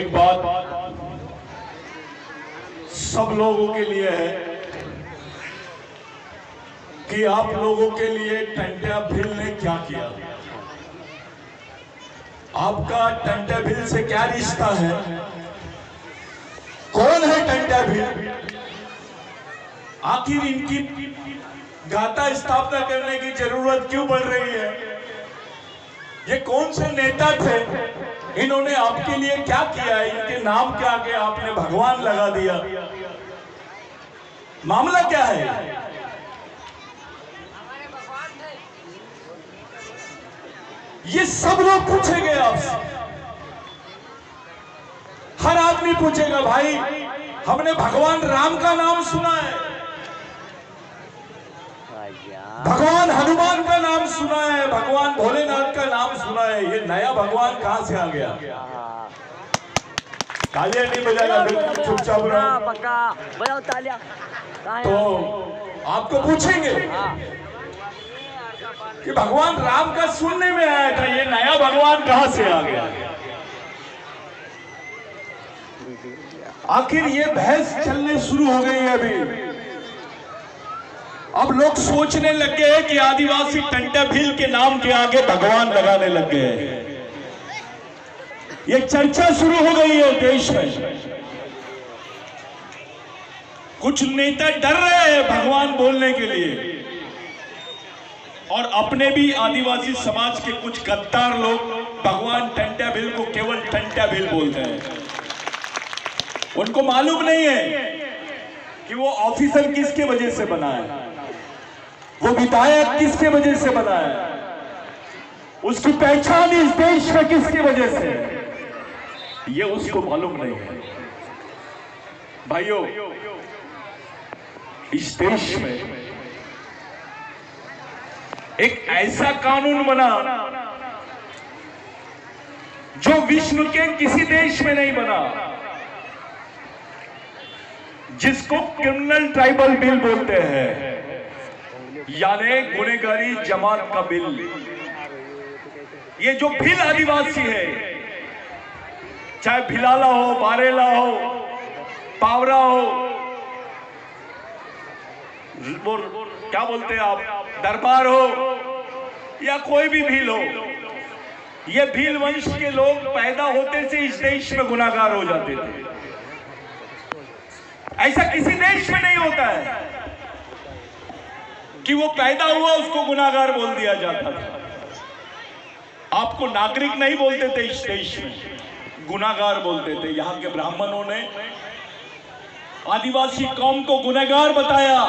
एक बात सब लोगों के लिए है कि आप लोगों के लिए टंट्या भील ने क्या किया। आपका टंट्या भील से क्या रिश्ता है? कौन है टंट्या भील? आखिर इनकी गाथा स्थापना करने की जरूरत क्यों पड़ रही है? ये कौन से नेता थे? इन्होंने आपके लिए क्या किया? इनके नाम के आगे आपने भगवान लगा दिया। मामला क्या है? ये सब लोग पूछेंगे आपसे, हर आदमी पूछेगा, भाई हमने भगवान राम का नाम सुना है, भगवान हनुमान का नाम सुना है, भगवान भोलेनाथ का नाम सुना है, ये नया भगवान कहां से आ गया? तालियां नहीं बजाएगा, बिल्कुल चुपचाप रहो। पक्का बजाओ तालियां। तो आपको पूछेंगे कि भगवान राम का सुनने में आया था, ये नया भगवान कहां से आ गया? आखिर ये बहस चलने शुरू हो गई है अभी। अब लोग सोचने लग गए हैं कि आदिवासी टंट्या भील के नाम के आगे भगवान लगाने लग गए हैं। ये चर्चा शुरू हो गई है देश में। कुछ नेता डर रहे हैं भगवान बोलने के लिए, और अपने भी आदिवासी समाज के कुछ गद्दार लोग भगवान टंट्या भील को केवल टंट्या भील बोलते हैं। उनको मालूम नहीं है कि वो ऑफिसर किसके वजह से बना है, वो विधायक किसके वजह से बना है, उसकी पहचान इस देश में किसकी वजह से, ये उसको मालूम नहीं है। भाइयों, इस देश में एक ऐसा कानून बना जो विश्व के किसी देश में नहीं बना, जिसको क्रिमिनल ट्राइबल बिल बोलते हैं, यानी गुनहगारी जमात का बिल। ये जो भील आदिवासी है, चाहे भिलाला हो, बारेला हो, पावरा हो, वो क्या बोलते हैं आप, दरबार हो, या कोई भी भील हो, ये भील वंश के लोग पैदा होते से इस देश में गुनाहगार हो जाते थे। ऐसा किसी देश में नहीं होता है कि वो पैदा हुआ उसको गुनाहगार बोल दिया जाता था। आपको नागरिक नहीं बोलते थे इस देश में, गुनाहगार बोलते थे। यहाँ के ब्राह्मणों ने आदिवासी कौम को गुनहगार बताया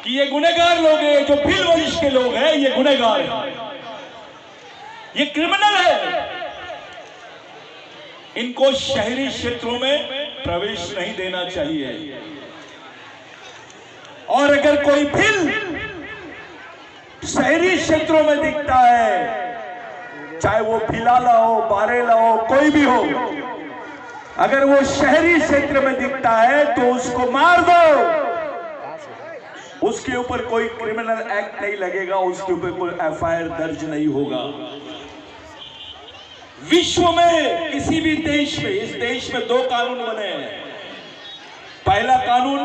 कि ये गुनहगार लोग हैं, जो भील वंश के लोग हैं, ये गुनहगार हैं, ये क्रिमिनल है, इनको शहरी क्षेत्रों में प्रवेश नहीं देना चाहिए। और अगर कोई भील शहरी क्षेत्रों में दिखता है, चाहे वो भिलाला हो, बारेला हो, कोई भी हो, अगर वो शहरी क्षेत्र में दिखता है तो उसको मार दो। उसके ऊपर कोई क्रिमिनल एक्ट नहीं लगेगा, उसके ऊपर कोई एफआईआर दर्ज नहीं होगा। विश्व में किसी भी देश में, इस देश में दो कानून बने हैं। पहला कानून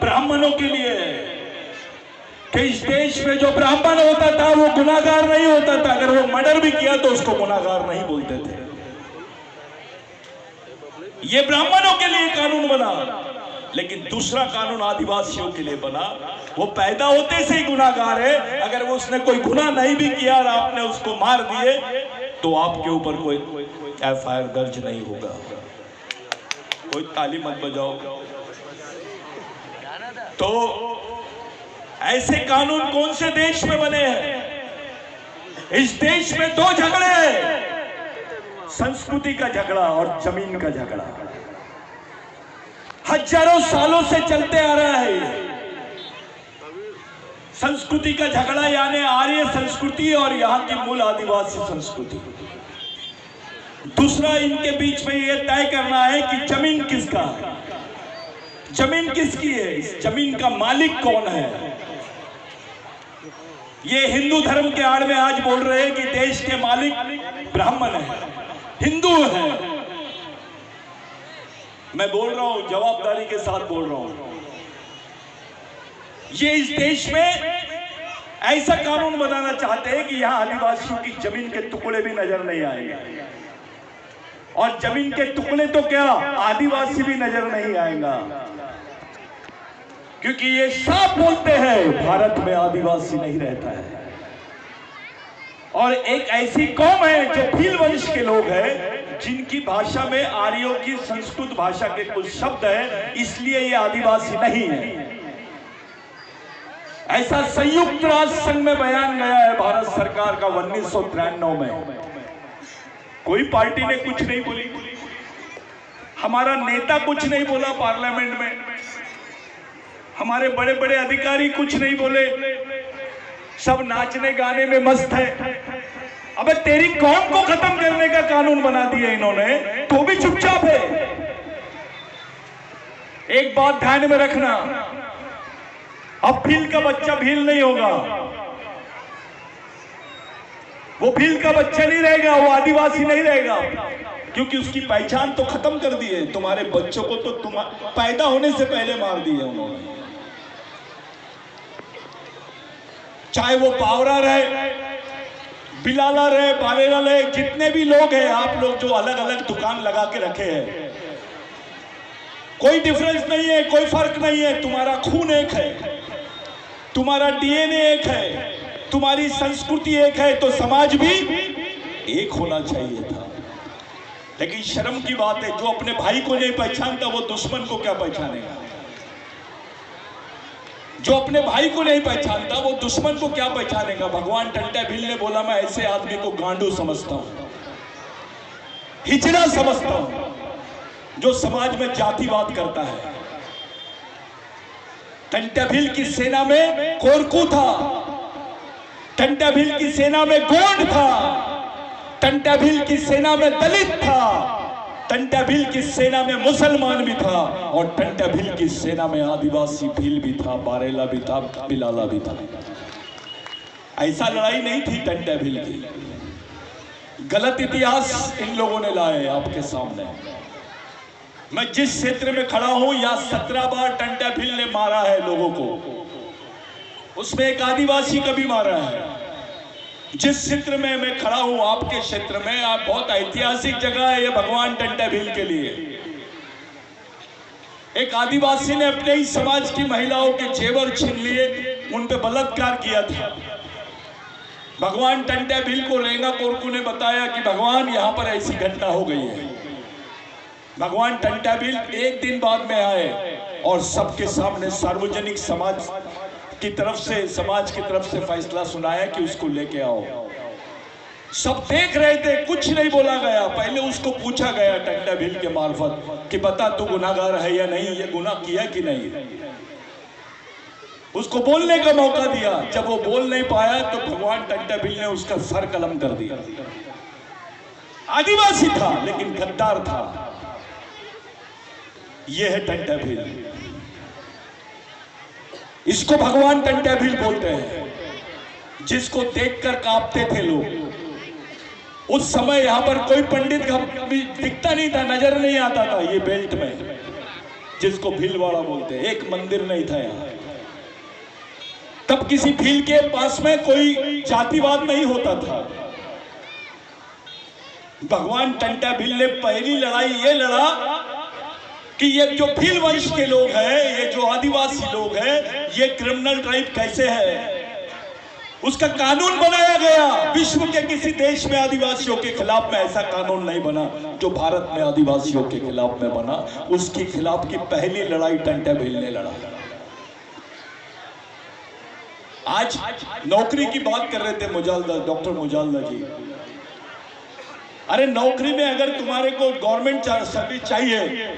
ब्राह्मणों के लिए है कि इस देश में जो ब्राह्मण होता था वो गुनाहगार नहीं होता था, अगर वो मर्डर भी किया तो उसको गुनाहगार नहीं बोलते थे। ये ब्राह्मणों के लिए कानून बना। लेकिन दूसरा कानून आदिवासियों के लिए बना, वो पैदा होते से ही गुनाहगार है, अगर वो उसने कोई गुनाह नहीं भी किया और आपने उसको मार दिए तो आपके ऊपर कोई एफआईआर दर्ज नहीं होगा। कोई ताली मत बजाओ। तो ऐसे कानून कौन से देश में बने हैं? इस देश में दो झगड़े हैं, संस्कृति का झगड़ा और जमीन का झगड़ा। हजारों सालों से चलते आ रहा है। संस्कृति का झगड़ा यानी आर्य संस्कृति और यहाँ की मूल आदिवासी संस्कृति। दूसरा, इनके बीच में यह तय करना है कि जमीन किसका है, जमीन किसकी है, इस जमीन का मालिक कौन है। ये हिंदू धर्म के आड़ में आज बोल रहे हैं कि देश के मालिक ब्राह्मण है, हिंदू है। मैं बोल रहा हूं, जवाबदारी के साथ बोल रहा हूं, ये इस देश में ऐसा कानून बनाना चाहते हैं कि यहां आदिवासियों की जमीन के टुकड़े भी नजर नहीं आएंगे, और जमीन के टुकड़े तो क्या, आदिवासी भी नजर नहीं आएगा, क्योंकि ये साफ बोलते हैं भारत में आदिवासी नहीं रहता है। और एक ऐसी कौम है जो भील वंश के लोग हैं, जिनकी भाषा में आर्यों की संस्कृत भाषा के कुछ शब्द हैं, इसलिए ये आदिवासी नहीं है। ऐसा संयुक्त राष्ट्र संघ में बयान गया है भारत सरकार का 1993 में। कोई पार्टी ने कुछ नहीं बोली, हमारा नेता कुछ नहीं बोला पार्लियामेंट में, हमारे बड़े बड़े अधिकारी कुछ नहीं बोले, सब नाचने गाने में मस्त है। अबे तेरी कौम को खत्म करने का कानून बना दिया इन्होंने, तो भी चुपचाप है। एक बात ध्यान में रखना, अब भील का बच्चा भील नहीं होगा, वो भील का बच्चा नहीं रहेगा, वो आदिवासी नहीं रहेगा, क्योंकि उसकी पहचान तो खत्म कर दी है। तुम्हारे बच्चों को तो तुम पैदा होने से पहले मार दिए उन्होंने, चाहे वो पावरा रहे, बिलाला रहे, बालेला रहे, जितने भी लोग हैं, आप लोग जो अलग अलग दुकान लगा के रखे हैं, कोई डिफरेंस नहीं है, कोई फर्क नहीं है। तुम्हारा खून एक है, तुम्हारा डीएनए एक है, तुम्हारी संस्कृति एक है, तो समाज भी एक होना चाहिए था। लेकिन शर्म की बात है, जो अपने भाई को नहीं पहचानता वो दुश्मन को क्या पहचानेगा, जो अपने भाई को नहीं पहचानता वो दुश्मन को क्या पहचानेगा। भगवान टंटा भील ने बोला, मैं ऐसे आदमी को गांडू समझता हूं, हिजड़ा समझता हूं, जो समाज में जातिवाद करता है। टंटा भील की सेना में कोरकू था, टंटा भील की सेना में गोंड था, टंटा भील की सेना में दलित था, टंटा भील की सेना में मुसलमान भी था, और टंटा भील की सेना में आदिवासी भील भी था, बारेला भी था, बिलाला भी था। ऐसा लड़ाई नहीं थी टंटा भील की। गलत इतिहास इन लोगों ने लाए आपके सामने। मैं जिस क्षेत्र में खड़ा हूं, या 17 बार टंटा भील ने मारा है लोगों को, उसमें एक आदिवासी का भी मारा है। जिस क्षेत्र में मैं खड़ा हूं, आपके क्षेत्र में, आप बहुत ऐतिहासिक जगह है ये भगवान टंटा भील के लिए। एक आदिवासी ने अपने ही समाज की महिलाओं के जेवर छीन लिए, उन पे बलात्कार किया था। भगवान टंटा भील को रेंगा कोरकू ने बताया कि भगवान यहां पर ऐसी घटना हो गई है। भगवान टंटा भील एक दिन बाद में आए और सबके सामने सार्वजनिक समाज की तरफ से, समाज की तरफ से फैसला सुनाया कि उसको लेके आओ। सब देख रहे थे, कुछ नहीं बोला गया। पहले उसको पूछा गया टंटा भील के मार्फत कि बता तू गुनाहगार है या नहीं, ये गुनाह किया कि नहीं। उसको बोलने का मौका दिया। जब वो बोल नहीं पाया तो भगवान टंटा भील ने उसका सर कलम कर दिया। आदिवासी था लेकिन गद्दार था। यह है टंटा भील, इसको भगवान टंटा भील बोलते हैं, जिसको देखकर कांपते थे लोग। उस समय यहां पर कोई पंडित दिखता नहीं था, नजर नहीं आता था ये बेल्ट में, जिसको भीलवाड़ा बोलते हैं। एक मंदिर नहीं था यहां। तब किसी भील के पास में कोई जातिवाद नहीं होता था। भगवान टंटा भील ने पहली लड़ाई ये लड़ा कि ये जो भील वंश के लोग हैं, ये जो आदिवासी लोग हैं, ये क्रिमिनल ट्राइब कैसे है। उसका कानून बनाया गया। विश्व के किसी देश में आदिवासियों के खिलाफ में ऐसा कानून नहीं बना जो भारत में आदिवासियों के खिलाफ में बना। उसके खिलाफ की पहली लड़ाई टंटा भील ने लड़ा। आज नौकरी की बात कर रहे थे मुजालदा, डॉक्टर मुजालदा जी। अरे नौकरी में अगर तुम्हारे को गवर्नमेंट सर्विस चाहिए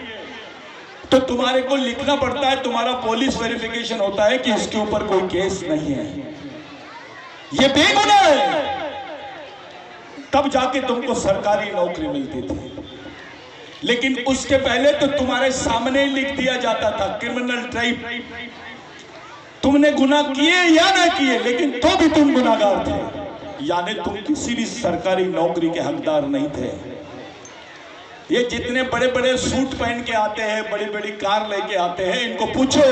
तो तुम्हारे को लिखना पड़ता है, तुम्हारा पुलिस वेरिफिकेशन होता है कि इसके ऊपर कोई केस नहीं है, ये बेगुनाह है, तब जाके तुमको सरकारी नौकरी मिलती थी। लेकिन उसके पहले तो तुम्हारे सामने लिख दिया जाता था क्रिमिनल ट्राइब। तुमने गुनाह किए या ना किए, लेकिन तो भी तुम गुनाहगार थे, यानी तुम किसी भी सरकारी नौकरी के हकदार नहीं थे। ये जितने बड़े बड़े सूट पहन के आते हैं, बड़ी बड़ी कार लेके आते हैं, इनको पूछो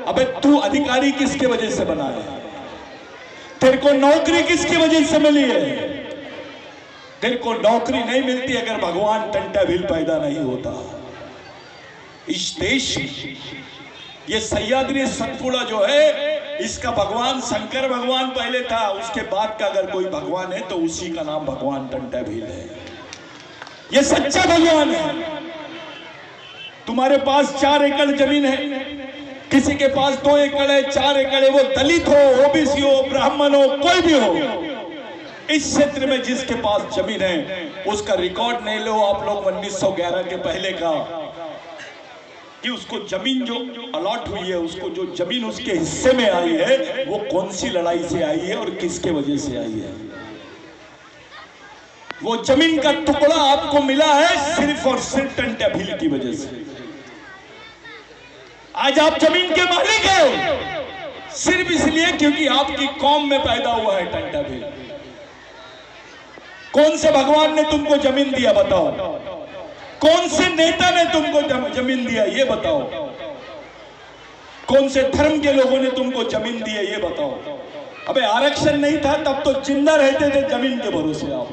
अबे तू अधिकारी किसके वजह से बना है? तेरे को नौकरी किसकी वजह से मिली है? तेरे को नौकरी नहीं मिलती अगर भगवान टंटा भील पैदा नहीं होता। इस देश ये सह्याद्री सतपुड़ा जो है, इसका भगवान शंकर भगवान पहले था, उसके बाद का अगर कोई भगवान है तो उसी का नाम भगवान टंटा भील है। ये सच्चा भगवान है। तुम्हारे पास 4 एकड़ जमीन है, किसी के पास 2 एकड़ है, 4 एकड़ है, वो दलित हो, ओबीसी हो, ब्राह्मण हो, कोई भी हो, इस क्षेत्र में जिसके पास जमीन है उसका रिकॉर्ड नहीं लो आप लोग 1911 के पहले का, कि उसको जमीन जो अलॉट हुई है, उसको जो जमीन उसके हिस्से में आई है वो कौन सी लड़ाई से आई है और किसके वजह से आई है। वो जमीन का टुकड़ा आपको मिला है सिर्फ और सिर्फ टंटा भील की वजह से। आज आप जमीन के मालिक हैं सिर्फ इसलिए क्योंकि आपकी कौम में पैदा हुआ है टंटा भील। कौन से भगवान ने तुमको जमीन दिया बताओ? कौन से नेता ने तुमको जमीन दिया ये बताओ? कौन से धर्म के लोगों ने तुमको जमीन दी है ये बताओ? अबे आरक्षण नहीं था तब तो जिंदा रहते थे जमीन के भरोसे। आप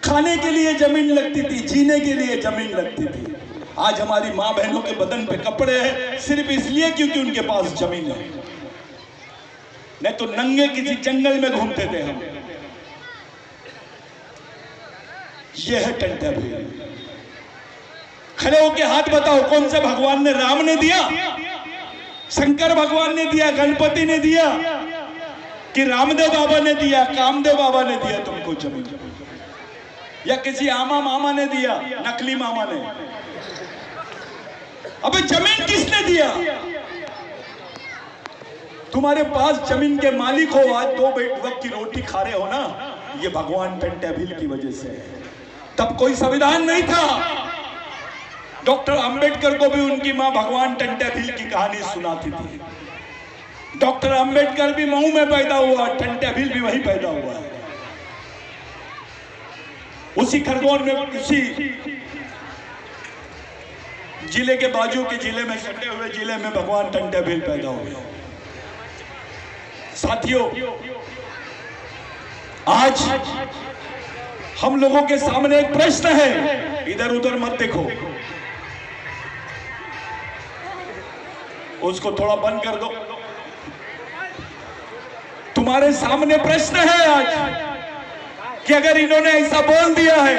खाने के लिए जमीन लगती थी, जीने के लिए जमीन लगती थी। आज हमारी मां बहनों के बदन पे कपड़े हैं सिर्फ इसलिए क्योंकि उनके पास जमीन है, नहीं तो नंगे किसी जंगल में घूमते थे हम। यह है टंटा भील। खड़े होके हाथ बताओ कौन से भगवान ने? राम ने दिया, शंकर भगवान ने दिया, गणपति ने दिया, कि रामदेव बाबा ने दिया, कामदेव बाबा ने दिया तुमको जमीन? या किसी आमा मामा ने दिया, नकली मामा ने? अबे जमीन किसने दिया? तुम्हारे पास जमीन के मालिक हो, आज 2 वक्त की रोटी खा रहे हो ना, ये भगवान टंटा भील की वजह से है। तब कोई संविधान नहीं था। डॉक्टर अंबेडकर को भी उनकी मां भगवान टंटा भील की कहानी सुनाती थी। डॉक्टर अंबेडकर भी मऊ में पैदा हुआ, टंटा भील भी वहीं पैदा हुआ है। उसी खरगोन में, उसी जिले के बाजू के जिले में, सटे हुए जिले में भगवान टंटा भील पैदा हुए। साथियों, आज हम लोगों के सामने एक प्रश्न है, इधर उधर मत देखो, उसको थोड़ा बंद कर दो। तुम्हारे सामने प्रश्न है आज कि अगर इन्होंने ऐसा बोल दिया है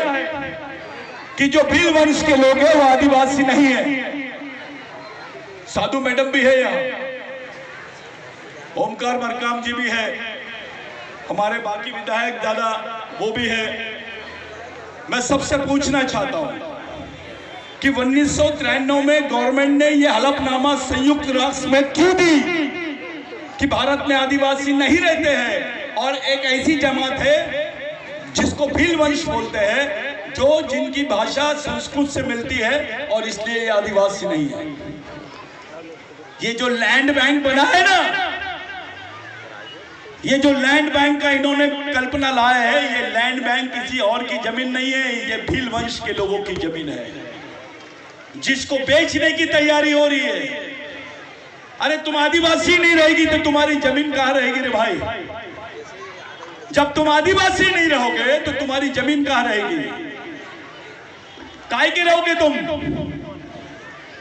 कि जो भील वंश के लोग हैं वो आदिवासी नहीं है, साधु मैडम भी है यहाँ, ओमकार मरकाम जी भी है, हमारे बाकी विधायक दादा वो भी है। मैं सबसे पूछना चाहता हूं कि 1993 में गवर्नमेंट ने यह हलफनामा संयुक्त राष्ट्र में क्यों दी कि भारत में आदिवासी नहीं रहते हैं और एक ऐसी जमात है जिसको भील वंश बोलते हैं, जो जिनकी भाषा संस्कृत से मिलती है और इसलिए ये आदिवासी नहीं है। ये जो लैंड बैंक बना है ना, ये जो लैंड बैंक का इन्होंने कल्पना लाया है, ये लैंड बैंक किसी और की जमीन नहीं है, ये भील वंश के लोगों की जमीन है जिसको बेचने की तैयारी हो रही है। अरे तुम आदिवासी नहीं रहेगी तो तुम्हारी जमीन कहां रहेगी रे भाई? जब तुम आदिवासी नहीं रहोगे तो तुम्हारी जमीन कहां रहेगी? काहे के रहोगे तुम?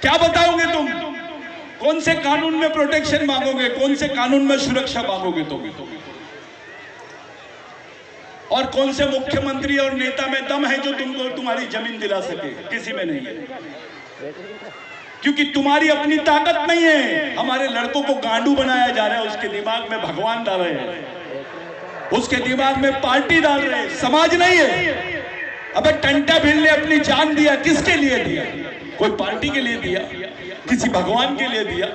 क्या बताओगे तुम? कौन से कानून में प्रोटेक्शन मांगोगे? कौन से कानून में सुरक्षा मांगोगे तुम? और कौन से मुख्यमंत्री और नेता में दम है जो तुमको तुम्हारी जमीन दिला सके? किसी में नहीं है, क्योंकि तुम्हारी अपनी ताकत नहीं है। हमारे लड़कों को गांडू बनाया जा रहा है, उसके दिमाग में भगवान डाल रहे हैं, उसके दिमाग में पार्टी डाल रहे हैं, समाज नहीं है। अबे टंटा भील ने अपनी जान दिया, किसके लिए दिया? कोई पार्टी के लिए दिया? किसी भगवान के लिए दिया?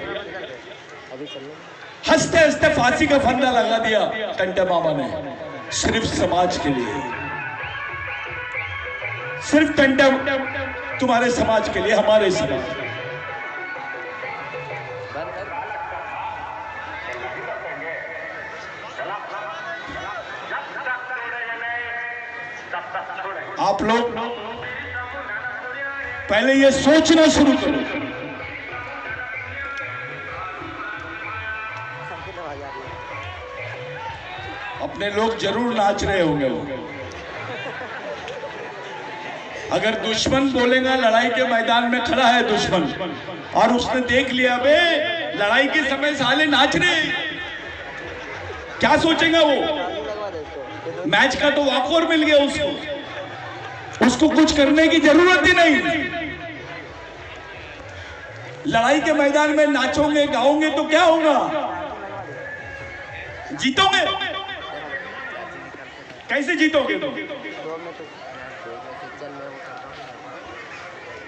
हंसते हंसते फांसी का फंदा लगा दिया टंटा मामा ने, सिर्फ समाज के लिए, सिर्फ टंटा तुम्हारे समाज के लिए, हमारे समाज। आप लोग पहले ये सोचना शुरू करो। अपने लोग जरूर नाच रहे होंगे वो। अगर दुश्मन बोलेगा लड़ाई के मैदान में खड़ा है दुश्मन और उसने देख लिया बे लड़ाई के समय साले नाच रहे, क्या सोचेगा वो? मैच का तो वॉकओवर मिल गया उसको कुछ करने की जरूरत ही नहीं। लड़ाई के मैदान में नाचोगे गाओगे तो क्या होगा? जीतोगे? कैसे जीतोगे तुम?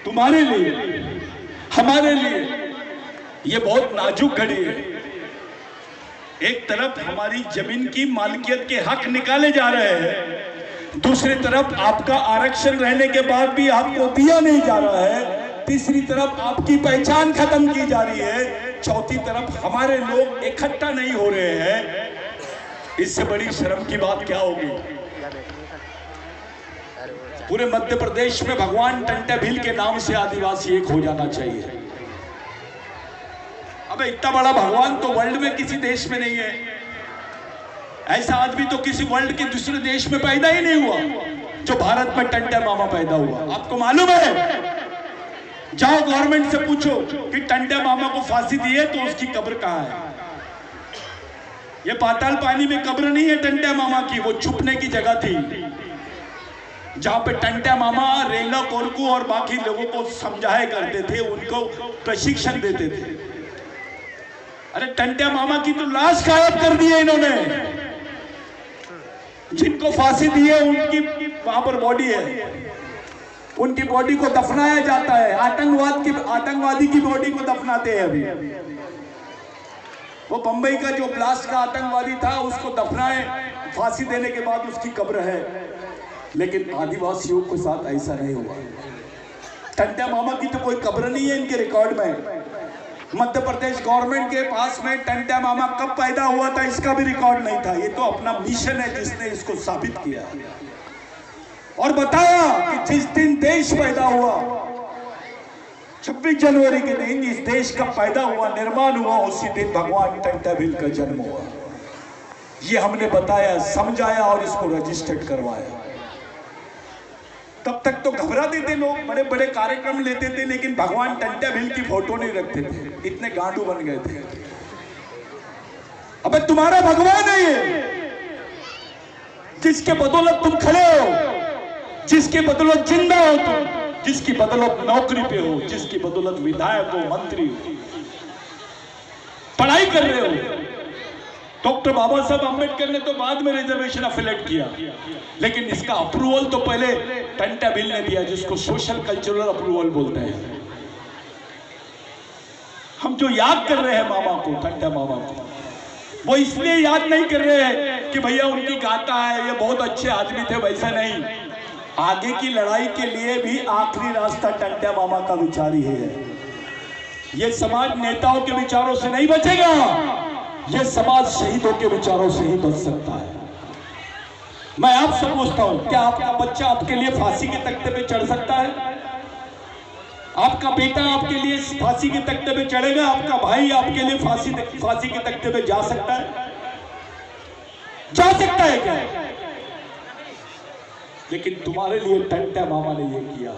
तुम्हारे लिए हमारे लिए ये बहुत नाजुक घड़ी है। एक तरफ हमारी जमीन की मालिकियत के हक निकाले जा रहे हैं, दूसरी तरफ आपका आरक्षण रहने के बाद भी आपको दिया नहीं जा रहा है, तीसरी तरफ आपकी पहचान खत्म की जा रही है, चौथी तरफ हमारे लोग इकट्ठा नहीं हो रहे हैं। इससे बड़ी शर्म की बात क्या होगी? पूरे मध्य प्रदेश में भगवान टंटा भील के नाम से आदिवासी एक हो जाना चाहिए। अबे इतना बड़ा भगवान तो वर्ल्ड में किसी देश में नहीं है। ऐसा आदमी तो किसी वर्ल्ड के दूसरे देश में पैदा ही नहीं हुआ जो भारत में टंटा मामा पैदा हुआ। आपको मालूम है? जाओ गवर्नमेंट से पूछो कि टंटा मामा को फांसी दी है तो उसकी कब्र कहां है। ये पाताल पानी में कब्र नहीं है टंटा मामा की, वो छुपने की जगह थी जहां पे टंटा मामा रेंगा कोरकू और बाकी लोगों को समझाया करते थे, उनको प्रशिक्षण देते थे। अरे टंटा मामा की तो लाश गायब कर दी है इन्होंने। जिनको फांसी दी है उनकी वहां पर बॉडी है, उनकी बॉडी को दफनाया जाता है। आतंकवादी की बॉडी को दफनाते हैं अभी। वो बंबई का जो ब्लास्ट का आतंकवादी था उसको दफनाए, फांसी देने के बाद उसकी कब्र है। लेकिन आदिवासियों के साथ ऐसा नहीं हुआ। टंटा मामा की तो कोई कब्र नहीं है इनके रिकॉर्ड में। मध्य प्रदेश गवर्नमेंट के पास में टंटा मामा कब पैदा हुआ था इसका भी रिकॉर्ड नहीं था। ये तो अपना मिशन है जिसने इसको साबित किया और बताया कि जिस दिन देश पैदा हुआ 26 जनवरी के दिन इस देश का पैदा हुआ, निर्माण हुआ, उसी दिन भगवान टंटा भील का जन्म हुआ। ये हमने बताया, समझाया और इसको रजिस्टर्ड करवाया। तब तक तो घबराते थे लोग, बड़े बड़े कार्यक्रम लेते थे, लेकिन भगवान टंटा भील की फोटो नहीं रखते थे, इतने गांडू बन गए थे। अबे तुम्हारा भगवान है ये, जिसके बदौलत तुम खड़े हो, जिसके बदौलत जिंदा हो तुम, जिसकी बदौलत नौकरी पे हो, जिसकी बदौलत विधायक हो, मंत्री हो, पढ़ाई कर रहे हो। डॉक्टर बाबा साहब अंबेडकर ने तो बाद में रिजर्वेशन अफिलेट किया, लेकिन इसका अप्रूवल तो पहले टंटा भील ने दिया, जिसको सोशल कल्चरल अप्रूवल बोलते हैं। हम जो याद कर रहे हैं मामा को, टंटा मामा को, वो इसलिए याद नहीं कर रहे हैं कि भैया उनकी गाथा है, ये बहुत अच्छे आदमी थे, वैसा नहीं। आगे की लड़ाई के लिए भी आखिरी रास्ता टंटा मामा का विचार ही है। ये समाज नेताओं के विचारों से नहीं बचेगा, ये समाज शहीदों के विचारों से ही बच सकता है। मैं आपसे पूछता हूं, क्या आपका बच्चा आपके लिए फांसी के तख्ते पे चढ़ सकता है? आपका बेटा आपके लिए फांसी के तख्ते पे चढ़ेगा? आपका भाई आपके लिए फांसी के तख्ते पे जा सकता है? जा सकता है क्या? लेकिन तुम्हारे लिए टंटा मामा ने ये किया।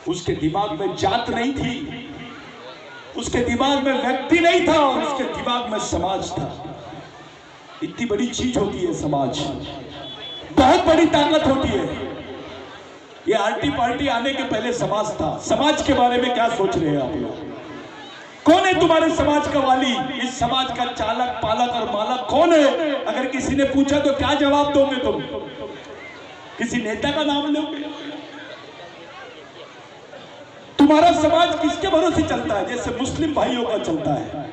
उसके दिमाग में जात नहीं थी, उसके दिमाग में व्यक्ति नहीं था, उसके दिमाग में समाज था। इतनी बड़ी चीज होती है समाज, बहुत बड़ी ताकत होती है। ये आरटी पार्टी आने के पहले समाज था। समाज के बारे में क्या सोच रहे हैं आप लोग? कौन है तुम्हारे समाज का वाली? इस समाज का चालक, पालक और मालक कौन है? अगर किसी ने पूछा तो क्या जवाब दोगे तुम? किसी नेता का नाम लोगे? तुम्हारा समाज किसके भरोसे चलता है? जैसे मुस्लिम भाइयों का चलता है,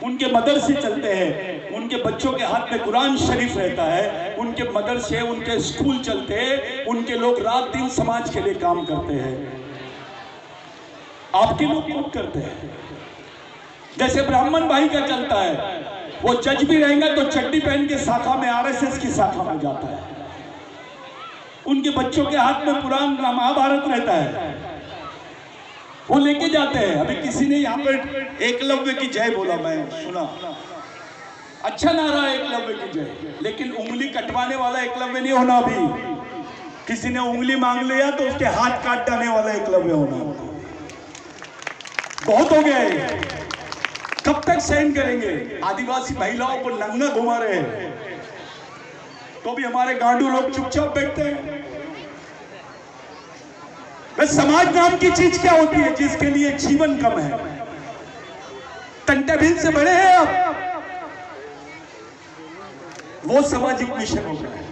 उनके मदरसे चलते हैं, उनके बच्चों के हाथ में कुरान शरीफ रहता है, उनके मदरसे, उनके स्कूल चलते हैं, उनके लोग रात दिन समाज के लिए काम करते हैं। आपके लोग कौन करते हैं? जैसे ब्राह्मण भाई का चलता है, वो जज भी रहेगा तो चड्डी पहन के शाखा में, आरएसएस की शाखा में जाता है। उनके बच्चों के हाथ में पुराण महाभारत रहता है। वो लेके जाते हैं। अभी किसी ने यहाँ पर एकलव्य की जय बोला, मैं सुना, अच्छा नारा है एकलव्य की जय, लेकिन उंगली कटवाने वाला एकलव्य नहीं होना। अभी किसी ने उंगली मांग लिया तो उसके हाथ काट डालने वाला एकलव्य होना। बहुत हो गया है, कब तक सहन करेंगे? आदिवासी महिलाओं को नंगा घुमा रहे हैं तो भी हमारे गांडू लोग चुपचाप बैठते हैं। बस समाज नाम की चीज क्या होती है जिसके लिए जीवन कम है? टंटा भील से बड़े हैं आप, वो सामाजिक मिशन हो रहा है।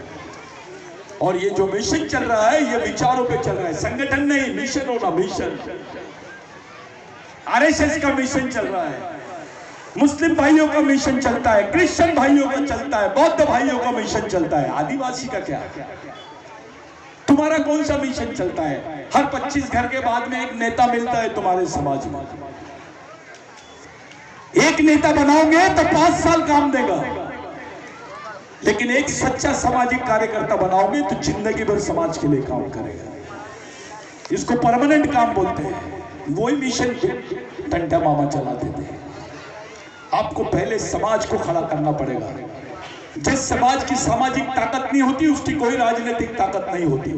और ये जो मिशन चल रहा है ये विचारों पे चल रहा है, संगठन नहीं, मिशन होगा। मिशन आरएसएस का मिशन चल रहा है, मुस्लिम भाइयों का मिशन चलता है, क्रिश्चियन भाइयों का चलता है, बौद्ध भाइयों का मिशन चलता है। आदिवासी का क्या? तुम्हारा कौन सा मिशन चलता है? हर 25 घर के बाद में एक नेता मिलता है तुम्हारे समाज में। एक नेता बनाओगे तो 5 साल काम देगा, लेकिन एक सच्चा सामाजिक कार्यकर्ता बनाओगे तो जिंदगी भर समाज के लिए काम करेगा। इसको परमानेंट काम बोलते हैं। वही मिशन टंटा मामा चलाते थे। आपको पहले समाज को खड़ा करना पड़ेगा। जिस समाज की सामाजिक ताकत नहीं होती उसकी कोई राजनीतिक ताकत नहीं होती।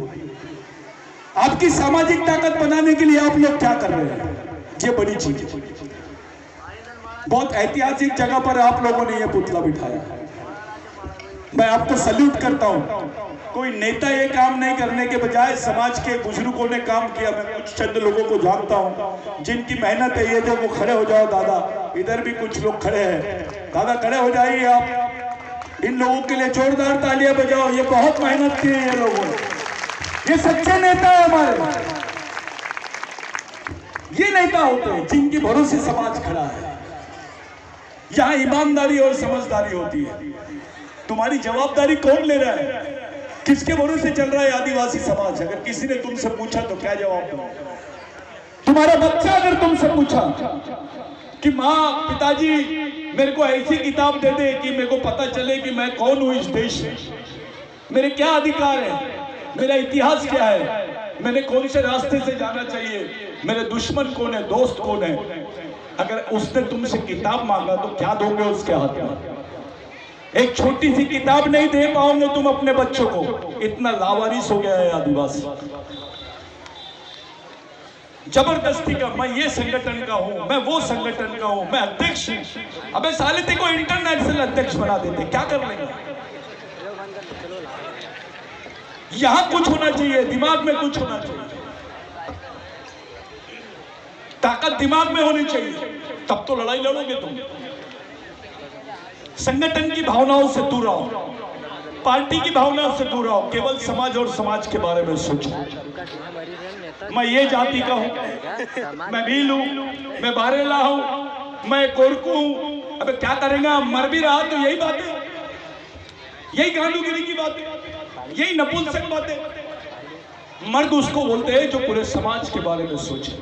आपकी सामाजिक ताकत बनाने के लिए आप लोग क्या कर रहे हैं? ये बड़ी चीज है। बहुत ऐतिहासिक जगह पर आप लोगों ने यह पुतला बिठाया, मैं आपको सल्यूट करता हूं। कोई नेता ये काम नहीं करने के बजाय समाज के बुजुर्गों ने काम किया। मैं कुछ चंद लोगों को जानता हूं जिनकी मेहनत है। ये जो वो खड़े हो जाओ दादा, इधर भी कुछ लोग खड़े हैं, दादा खड़े हो जाइए आप। इन लोगों के लिए जोरदार तालियां बजाओ। ये बहुत मेहनत की है ये लोगों ने, ये सच्चे नेता है हमारे। ये नेता होते हैं जिनके भरोसे समाज खड़ा है। यहां ईमानदारी और समझदारी होती है। तुम्हारी जवाबदारी कौन ले रहा है? किसके भरोसे चल रहा है आदिवासी समाज? अगर किसी ने तुमसे पूछा तो क्या जवाब दो? तुम्हारा बच्चा अगर तुमसे पूछा कि माँ पिताजी मेरे को ऐसी किताब दे दे कि मेरे को पता चले कि मैं कौन हूं इस देश में, मेरे क्या अधिकार है, मेरा इतिहास क्या है, मैंने कौन से रास्ते से जाना चाहिए, मेरे दुश्मन कौन है, दोस्त कौन है, अगर उसने तुमसे किताब मांगा तो क्या दोगे उसके हाथ में? एक छोटी सी किताब नहीं दे पाओगे तुम अपने बच्चों को। इतना लावारिस हो गया है आदिवासी, जबरदस्ती का। मैं ये संगठन का हूं, मैं वो संगठन का हूं, मैं अध्यक्ष हूं। अबे साले तेरे को इंटरनेशनल अध्यक्ष बना देते, क्या कर लेंगे? यहां कुछ होना चाहिए, दिमाग में कुछ होना चाहिए, ताकत दिमाग में होनी चाहिए, तब तो लड़ाई लड़ोगे तुम। संगठन की भावनाओं से दूर रहो, पार्टी की भावनाओं से दूर रहो, केवल समाज और समाज के बारे में सोचो। मैं ये जाति का हूं, मैं भील हूं, मैं बारेला हूं, मैं कोरकू हूं। अबे क्या करेगा? मर भी रहा तो यही बात है, यही गांडूगिरी की बात है, यही नपुंसक बात है। मर्द उसको बोलते हैं जो पूरे समाज के बारे में सोचे,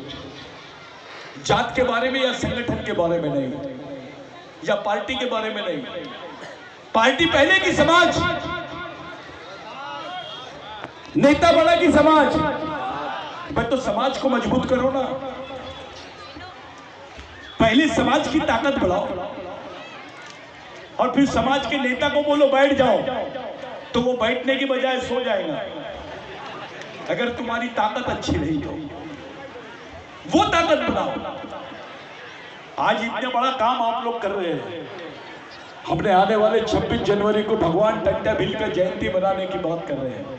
जात के बारे में या संगठन के बारे में नहीं, या पार्टी के बारे में नहीं। पार्टी पहले की समाज, नेता बड़ा की समाज। भाई तो समाज को मजबूत करो ना, पहले समाज की ताकत बढ़ाओ और फिर समाज के नेता को बोलो बैठ जाओ, तो वो बैठने की बजाय सो जाएगा। अगर तुम्हारी ताकत अच्छी नहीं तो वो ताकत बढ़ाओ। आज इतना बड़ा काम आप लोग कर रहे हैं। हमने आने वाले 26 जनवरी को भगवान टंटा भील का जयंती मनाने की बात कर रहे हैं,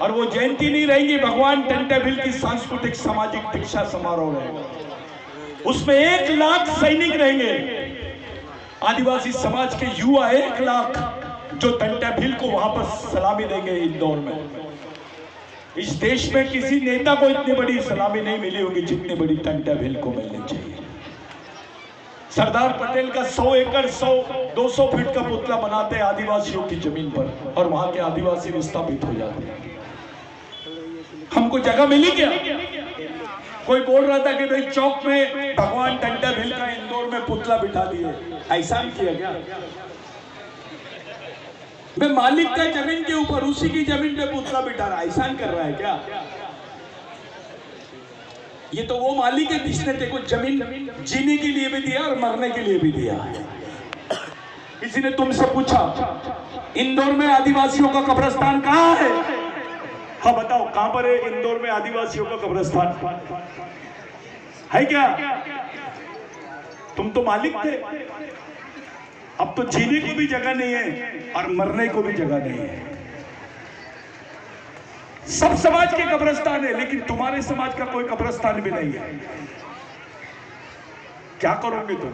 और वो जयंती नहीं रहेगी, भगवान टंटा भील की सांस्कृतिक सामाजिक दीक्षा समारोह रहेगा। उसमें 1 लाख सैनिक रहेंगे, आदिवासी समाज के युवा 1 लाख, जो टंटा भील को वहां पर सलामी देंगे इंदौर में। इस देश में किसी नेता को इतनी बड़ी सलामी नहीं मिली होगी जितनी बड़ी टंटा भील को मिलनी चाहिए। सरदार पटेल का 100 एकड़ 100-200 फीट का पुतला बनाते हैं आदिवासियों की जमीन पर, और वहां के आदिवासी विस्थापित हो जाते हैं। हमको जगह मिली क्या? कोई बोल रहा था कि भाई चौक में भगवान टंटा भील का इंदौर में पुतला बिठा दिए, ऐसा किया क्या? मैं मालिक का जमीन के ऊपर, उसी की जमीन पे पुतला बिठा रहा, ऐसा कर रहा है क्या? ये तो वो मालिक है जिसने तेको जमीन जीने के लिए भी दिया और मरने के लिए भी दिया है। किसी ने तुमसे पूछा इंदौर में आदिवासियों का कब्रिस्तान कहाँ है? हाँ बताओ कहां पर है इंदौर में आदिवासियों का कब्रिस्तान? है क्या? तुम तो मालिक थे। अब तो जीने को भी जगह नहीं है और मरने को भी जगह नहीं है। सब समाज के कब्रिस्तान है लेकिन तुम्हारे समाज का कोई कब्रिस्तान भी नहीं है। क्या करोगे तुम?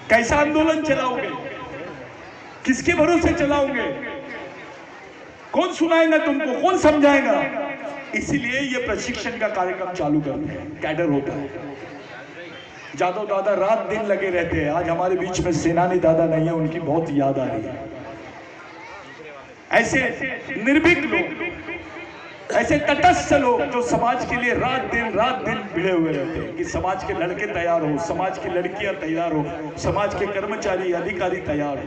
कैसा आंदोलन चलाओगे? किसके भरोसे चलाओगे? कौन सुनाएगा तुमको? कौन समझाएगा? इसीलिए ये प्रशिक्षण का कार्यक्रम चालू करते हैं। कैडर होता है। जादव दादा रात दिन लगे रहते हैं। आज हमारे बीच में सेनानी दादा नहीं है, उनकी बहुत याद आ रही है। ऐसे निर्भीक लोग, ऐसे तटस्थ लोग जो समाज के लिए रात दिन भिड़े हुए रहते हैं कि समाज के लड़के तैयार हो, समाज की लड़कियां तैयार हो, समाज के कर्मचारी अधिकारी तैयार हो।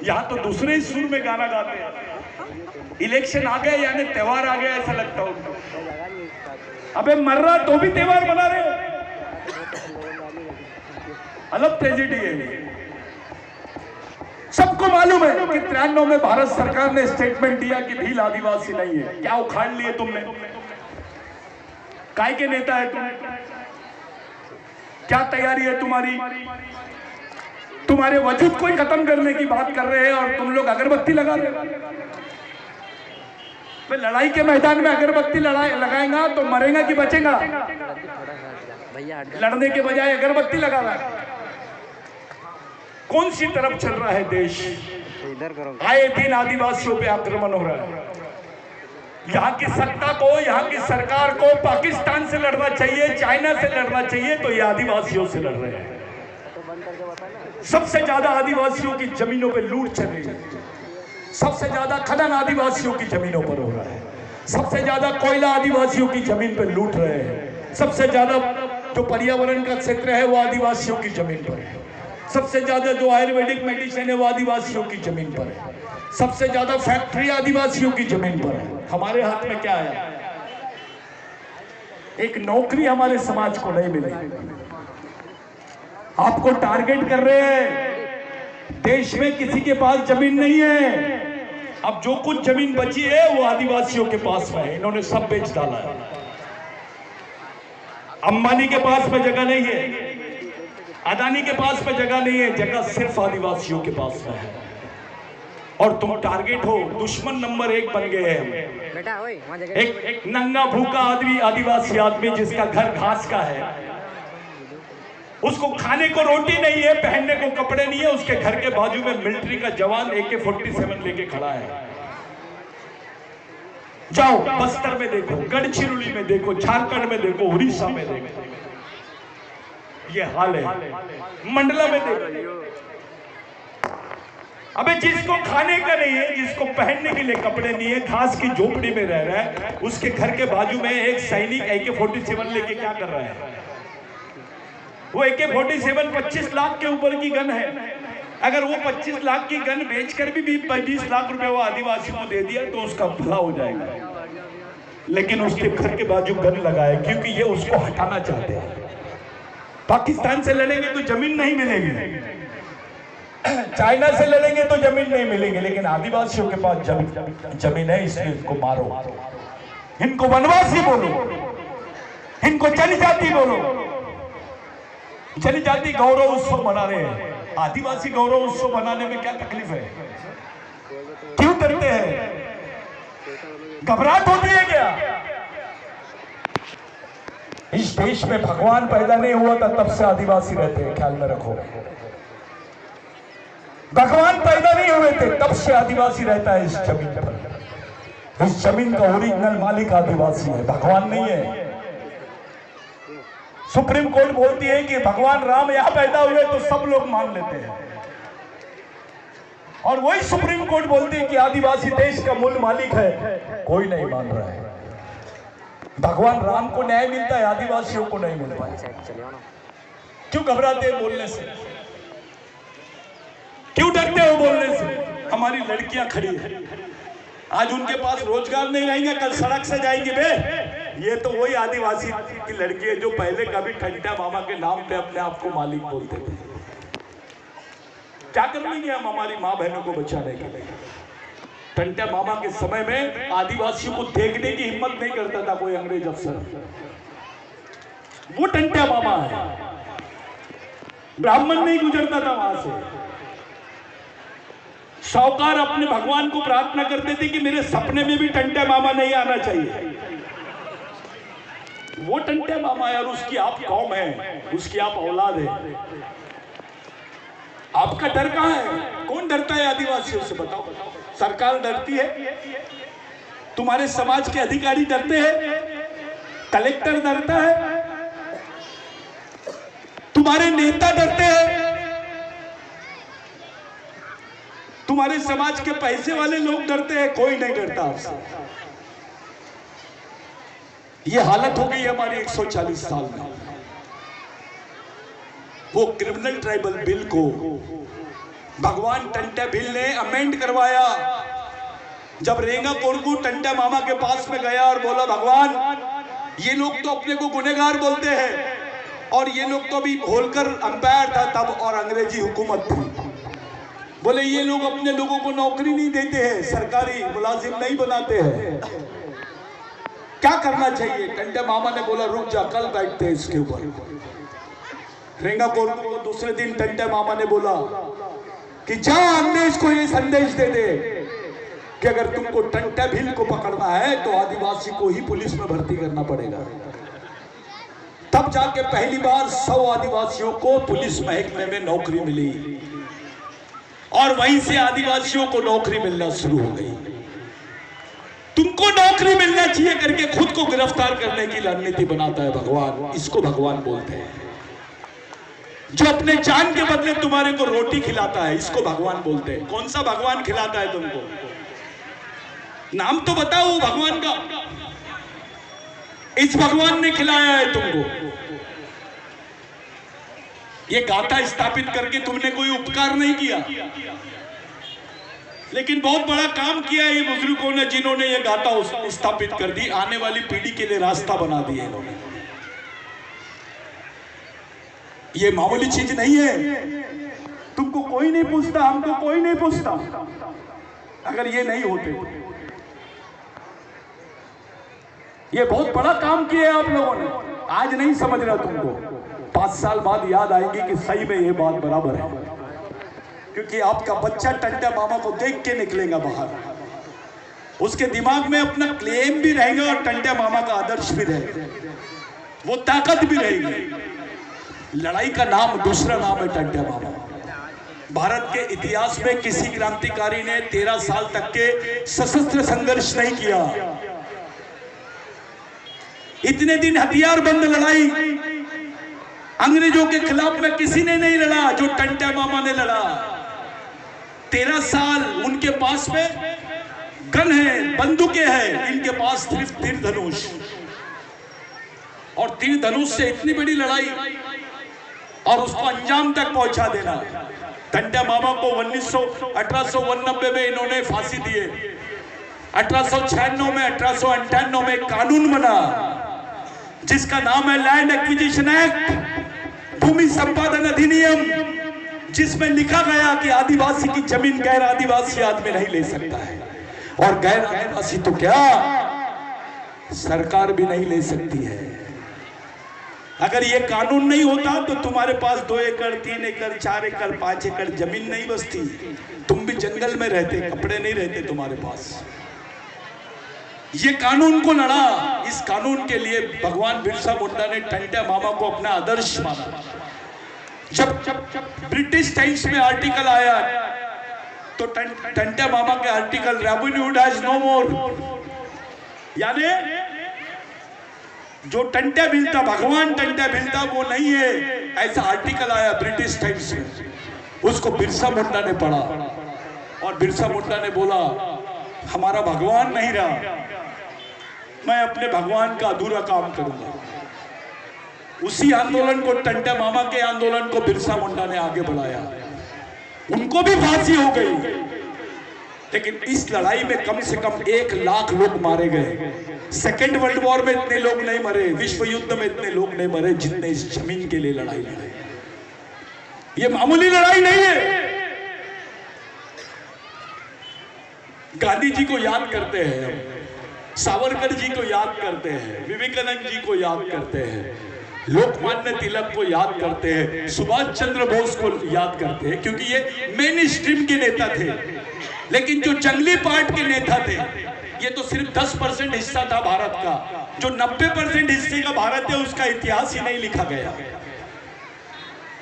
यहाँ तो दूसरे ही सुर में गाना गाते हैं। इलेक्शन आ गए यानी त्योहार आ गया ऐसा लगता उनको। अबे मर रहा तो भी त्योहार मना रहे हो। अलग ट्रेजेडी है। सबको मालूम है कि 93 में भारत सरकार ने स्टेटमेंट दिया कि भील आदिवासी नहीं है। क्या उखाड़ लिए तुमने? काय के नेता है तुम? क्या तैयारी है तुम्हारी? तुम्हारे वजूद को ही खत्म करने की बात कर रहे हैं और तुम लोग अगरबत्ती लगा रहे हो। लड़ाई के मैदान में अगरबत्ती लगाएगा तो मरेगा कि बचेगा? लड़ने के बजाय अगरबत्ती लगा रहा है। कौन सी तरफ चल रहा है देश? आए दिन आदिवासियों पे आक्रमण हो रहा है। यहाँ की सत्ता को, यहाँ की सरकार को पाकिस्तान से लड़ना चाहिए, चाइना से लड़ना चाहिए, तो ये आदिवासियों से लड़ रहे हैं। सबसे ज्यादा आदिवासियों की जमीनों पे लूट चल रही है। सबसे ज्यादा खनन आदिवासियों की जमीनों पर हो रहा है। सबसे ज्यादा कोयला आदिवासियों की जमीन पर लूट रहे हैं। सबसे ज्यादा जो पर्यावरण का क्षेत्र है वो आदिवासियों की जमीन पर है। सबसे ज्यादा जो आयुर्वेदिक मेडिसिन है वो आदिवासियों की जमीन पर है। सबसे ज्यादा फैक्ट्री आदिवासियों की जमीन पर है। हमारे हाथ में क्या है? एक नौकरी हमारे समाज को नहीं मिली। आपको टारगेट कर रहे हैं। देश में किसी के पास जमीन नहीं है। अब जो कुछ जमीन बची है वो आदिवासियों के पास में है। इन्होंने सब बेच डाला है। अंबानी के पास में जगह नहीं है, अदानी के पास में जगह नहीं है, जगह सिर्फ आदिवासियों के पास में है। और तुम टारगेट हो, दुश्मन नंबर 1 बन गए हैं। एक नंगा भूखा आदिवासी आदमी जिसका घर घास का है, उसको खाने को रोटी नहीं है, पहनने को कपड़े नहीं है, उसके घर के बाजू में मिलिट्री का जवान AK-47 लेके खड़ा है। जाओ बस्तर में देखो, गढ़चिरौली में देखो, झारखंड में देखो, उड़ीसा में देखो, ये हाल है। मंडला में देखो। अबे जिसको खाने का नहीं है, जिसको पहनने के लिए कपड़े नहीं है, घास की झोपड़ी में रह रहा है, उसके घर के बाजू में एक सैनिक AK-47 लेके क्या कर रहा है? वो AK-47 25 लाख के ऊपर की गन है। अगर वो 25 लाख की गन बेचकर भी 20 लाख रुपए वो आदिवासी को दे दिया तो उसका भला हो जाएगा। लेकिन उसके घर के बाजू गन लगाए क्योंकि ये उसको हटाना चाहते हैं। पाकिस्तान से लड़ेंगे तो जमीन नहीं मिलेगी, चाइना से लड़ेंगे तो जमीन नहीं मिलेगी, लेकिन आदिवासियों के पास जमीन है, इसलिए इनको मारो। इनको वनवासी बोलो, इनको जनजाति बोलो। जनजाति गौरव उत्सव मना रहे हैं, आदिवासी गौरव उत्सव मनाने में क्या तकलीफ है? क्यों डरते हैं? घबराहट होती है क्या? इस देश में भगवान पैदा नहीं हुआ था तब से आदिवासी रहते हैं, ख्याल में रखो। भगवान पैदा नहीं हुए थे तब से आदिवासी रहता है इस जमीन पर। इस जमीन का ओरिजिनल मालिक आदिवासी है, भगवान नहीं है। सुप्रीम कोर्ट बोलती है कि भगवान राम यहां पैदा हुए तो सब लोग मान लेते हैं, और वही सुप्रीम कोर्ट बोलती है कि आदिवासी देश का मूल मालिक है, कोई नहीं मान रहा है। भगवान राम को न्याय मिलता है, आदिवासियों को नहीं मिलता है। क्यों घबराते हैं बोलने से? क्यों डरते हो बोलने से? हमारी लड़कियां खड़ी है, आज उनके पास रोजगार नहीं रहेंगे, कल सड़क से जाएंगे बे। ये तो वही आदिवासी की लड़की है जो पहले कभी टंटा मामा के नाम पे अपने आप को मालिक बोलते थे। क्या कर लेंगे हम हमारी माँ बहनों को बचाने के लिए? टंटा मामा के समय में आदिवासियों को देखने की हिम्मत नहीं करता था कोई अंग्रेज अफसर। वो टंटा मामा है, ब्राह्मण नहीं गुजरता था वहां से। साहूकार अपने भगवान को प्रार्थना करते थे कि मेरे सपने में भी टंटा मामा नहीं आना चाहिए। वो टंटा मामा है और उसकी आप कौम है, उसकी आप औलाद है। आपका डर कहां है? कौन डरता है आदिवासियों से? बताओ। सरकार डरती है, तुम्हारे समाज के अधिकारी डरते हैं, कलेक्टर डरता है, तुम्हारे नेता डरते हैं, तुम्हारे समाज के पैसे वाले लोग डरते हैं। कोई नहीं डरता आपसे। ये हालत हो गई हमारी 140 साल में। वो क्रिमिनल ट्राइबल बिल को भगवान टंटा बिल ने अमेंड करवाया। जब रेंगा कोरकू टंटा मामा के पास में गया और बोला, भगवान ये लोग तो अपने को गुनहगार बोलते हैं और ये लोग तो अभी होलकर अंपायर था तब और अंग्रेजी हुकूमत थी। बोले ये लोग अपने लोगों को नौकरी नहीं देते हैं, सरकारी मुलाजिम नहीं बनाते हैं, क्या करना चाहिए? टंटा मामा ने बोला, रुक जा, कल बैठते हैं इसके ऊपर। रेंगा कोरकू को दूसरे दिन टंटा मामा ने बोला कि जा अंग्रेज को ये संदेश दे दे कि अगर तुमको टंटा भील को पकड़ना है तो आदिवासी को ही पुलिस में भर्ती करना पड़ेगा। तब जाके पहली बार 100 आदिवासियों को पुलिस महकमे में नौकरी मिली और वहीं से आदिवासियों को नौकरी मिलना शुरू हो गई। तुमको नौकरी मिलना चाहिए करके खुद को गिरफ्तार करने की रणनीति बनाता है भगवान। इसको भगवान बोलते हैं। जो अपने जान के बदले तुम्हारे को रोटी खिलाता है, इसको भगवान बोलते हैं। कौन सा भगवान खिलाता है तुमको? नाम तो बताओ भगवान का। इस भगवान ने खिलाया है तुमको। ये गाथा स्थापित करके तुमने कोई उपकार नहीं किया, लेकिन बहुत बड़ा काम किया है ये बुजुर्गों ने, जिन्होंने ये गाथा स्थापित कर दी। आने वाली पीढ़ी के लिए रास्ता बना दिया इन्होंने। ये मामूली चीज नहीं है। तुमको कोई नहीं पूछता, हमको कोई नहीं पूछता। अगर ये नहीं होते, ये बहुत बड़ा काम किया है आप लोगों ने। आज नहीं समझ रहा तुमको, 5 साल बाद याद आएगी कि सही में ये बात बराबर है। क्योंकि आपका बच्चा टंटा मामा को देख के निकलेगा बाहर, उसके दिमाग में अपना क्लेम भी रहेगा और टंटा मामा का आदर्श भी रहेगा, वो ताकत भी रहेगी। लड़ाई का नाम दूसरा नाम है टंटा मामा। भारत के इतिहास में किसी क्रांतिकारी ने 13 साल तक के सशस्त्र संघर्ष नहीं किया। इतने दिन हथियार बंद लड़ाई अंग्रेजों के खिलाफ में किसी ने नहीं लड़ा जो टंटा मामा ने लड़ा। 13 साल उनके पास में गन है, बंदूकें हैं, इनके पास सिर्फ तीर धनुष, और तीर धनुष से इतनी बड़ी लड़ाई और उसको अंजाम तक पहुंचा देना। टंटा मामा को 1891 में इन्होंने फांसी दिए। 1896 में 1898 में कानून बना जिसका नाम है लैंड एक्विजिशन एक्ट, भूमि संपादन अधिनियम, जिसमें लिखा गया कि आदिवासी की जमीन गैर आदिवासी आदमी नहीं ले सकता है, और गैर आदिवासी तो क्या सरकार भी नहीं ले सकती है। अगर ये कानून नहीं होता तो तुम्हारे पास 2 एकड़ 3 एकड़ 4 एकड़ 5 एकड़ जमीन नहीं बचती, तुम भी जंगल में रहते, कपड़े नहीं रहते तुम्हारे पास। ये कानून को लड़ा। इस कानून के लिए भगवान बिरसा मुंडा ने टंटा मामा को अपना आदर्श माना। जब ब्रिटिश टाइम्स में आर्टिकल आया तो टंटा मामा के आर्टिकल रेवेन्यू हैज नो मोर, यानी जो टंटा बिल था, भगवान टंटा बिल था, वो नहीं है, ऐसा आर्टिकल आया ब्रिटिश टाइम्स में। उसको बिरसा मुंडा ने पढ़ा और बिरसा मुंडा ने बोला, हमारा भगवान नहीं रहा, मैं अपने भगवान का अधूरा काम करूंगा। उसी आंदोलन को, टंटा मामा के आंदोलन को बिरसा मुंडा ने आगे बढ़ाया। उनको भी फांसी हो गई, लेकिन इस लड़ाई में कम से कम 1 लाख लोग मारे गए। सेकेंड वर्ल्ड वॉर में इतने लोग नहीं मरे, विश्व युद्ध में इतने लोग नहीं मरे जितने इस जमीन के लिए लड़ाई लड़े। ये मामूली लड़ाई नहीं है। गांधी जी को याद करते हैं हम, सावरकर जी को याद करते हैं, विवेकानंद जी को याद करते हैं, लोकमान्य तिलक को याद करते हैं, सुभाष चंद्र बोस को याद करते हैं, क्योंकि ये मेन स्ट्रीम के नेता थे। लेकिन जो जंगली पार्ट के नेता थे, ये तो सिर्फ 10% हिस्सा था भारत का। जो 90% हिस्से का भारत है, उसका इतिहास ही नहीं लिखा गया।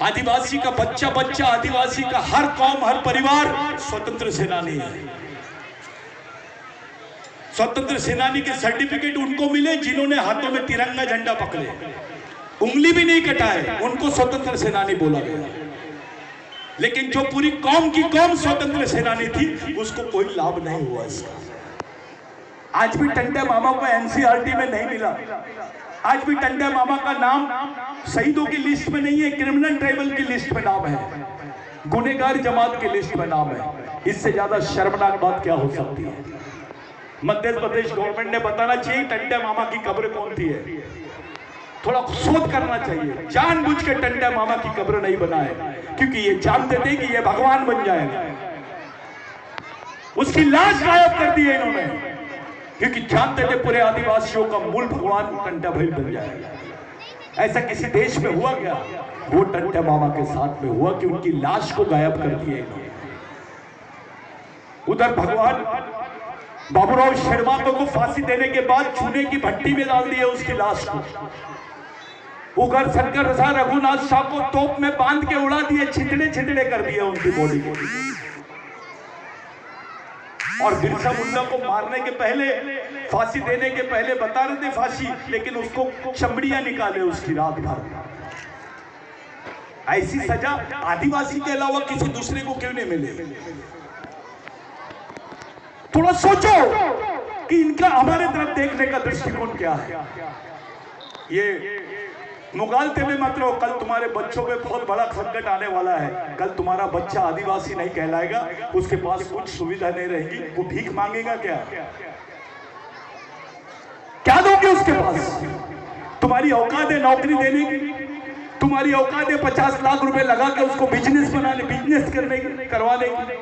आदिवासी का बच्चा बच्चा, आदिवासी का हर कौम, हर परिवार स्वतंत्र सेनानी है। स्वतंत्र सेनानी के सर्टिफिकेट उनको मिले जिन्होंने हाथों में तिरंगा झंडा पकड़े, उंगली भी नहीं कटाए, उनको स्वतंत्र सेनानी बोला गया। लेकिन जो पूरी कौम की कौम स्वतंत्र सेनानी थी, उसको कोई लाभ नहीं हुआ इसका। आज भी टंडे मामा को एनसीईआरटी में नहीं मिला। आज भी टंडे मामा का नाम शहीदों की लिस्ट में नहीं है, क्रिमिनल ट्राइबल की लिस्ट में नाम है, गुनेगार जमात की लिस्ट में नाम है। इससे ज्यादा शर्मनाक बात क्या हो सकती है? मध्य प्रदेश गवर्नमेंट ने बताना चाहिए टंडे मामा की कब्र कौन थी है। थोड़ा शोध करना चाहिए। जानबूझ के टंडे मामा की कब्र नहीं बनाए, क्योंकि ये जानते थे कि ये भगवान बन जाएगा। उसकी लाश गायब कर दी है इन्होंने, क्योंकि जानते थे पूरे आदिवासियों का मूल भगवान टंडा भाई बन जाएगा। ऐसा किसी देश में हुआ क्या? वो टंडे मामा के साथ में हुआ कि उनकी लाश को गायब कर दिए इन्होंने। उधर भगवान बाबूराव शर्मा को फांसी देने के बाद चूने की भट्टी में डाल दिया उसकी लाश को। उधर शंकर प्रसाद रघुनाथ शाह को तोप में बांध के उड़ा दिए, छितड़े छितड़े कर दिए उनकी बॉडी को। और बिरसा मुंडा को मारने के पहले, फांसी देने के पहले बता रहे थे फांसी, लेकिन उसको चमड़ियां निकाले उसकी रात भर। ऐसी सजा आदिवासी के अलावा किसी दूसरे को क्यों नहीं मिले? थोड़ा सोचो कि इनका हमारे तरफ देखने का दृष्टिकोण क्या है। ये मुगालते में मत रहो, कल तुम्हारे बच्चों पे बहुत बड़ा संकट आने वाला है। कल तुम्हारा बच्चा आदिवासी नहीं कहलाएगा, उसके पास कुछ सुविधा नहीं रहेगी, वो भीख मांगेगा क्या? क्या दोगे उसके पास? तुम्हारी औकात है नौकरी देने की? तुम्हारी औकात है 50 लाख रुपए लगा के उसको बिजनेस बनाने, बिजनेस करवाने की?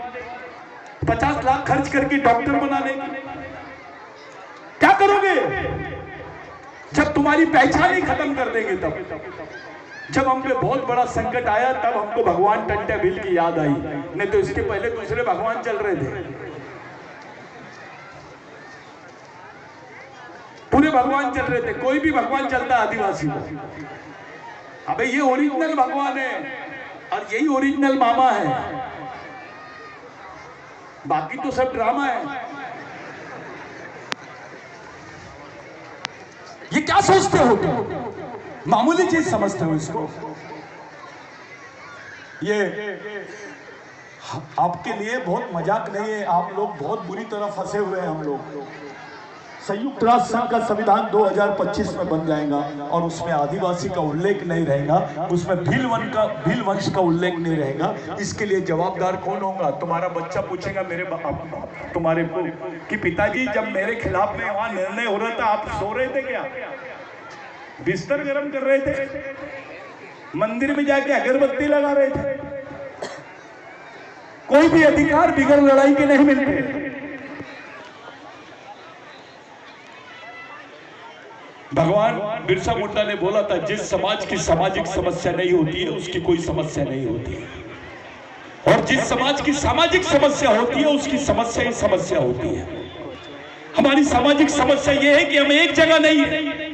50 लाख खर्च करके डॉक्टर बनाने की? क्या करोगे? जब तुम्हारी पहचान ही खत्म कर देंगे तब। जब हम पे बहुत बड़ा संकट आया तब हमको भगवान टंटे भील की याद आई, नहीं तो इसके पहले दूसरे भगवान चल रहे थे। पूरे भगवान चल रहे थे, कोई भी भगवान चलता आदिवासी को। अबे ये ओरिजिनल भगवान है और यही ओरिजिनल मामा है, बाकी तो सब ड्रामा है। ये क्या सोचते हो तुम? मामूली चीज समझते हो इसको? ये आपके लिए बहुत मजाक नहीं है। आप लोग बहुत बुरी तरह फंसे हुए हैं। हम लोग संयुक्त राष्ट्र संघ का संविधान 2025 में बन जाएगा और उसमें आदिवासी का उल्लेख नहीं रहेगा, उसमें भील वंश का उल्लेख नहीं रहेगा। इसके लिए जवाबदार कौन होगा? तुम्हारा बच्चा पूछेगा मेरे तुम्हारे को कि पिताजी जब मेरे खिलाफ में वहां निर्णय हो रहा था आप सो रहे थे क्या? बिस्तर गर्म कर रहे थे? मंदिर में जाके अगरबत्ती लगा रहे थे? कोई भी अधिकार बिगड़ लड़ाई के नहीं मिलते। भगवान बिरसा मुंडा ने बोला था, जिस समाज की सामाजिक समस्या नहीं होती है उसकी कोई समस्या नहीं होती है, और जिस समाज की सामाजिक समस्या होती है उसकी समस्या ही समस्या होती है। हमारी सामाजिक समस्या यह है कि हम एक जगह नहीं है।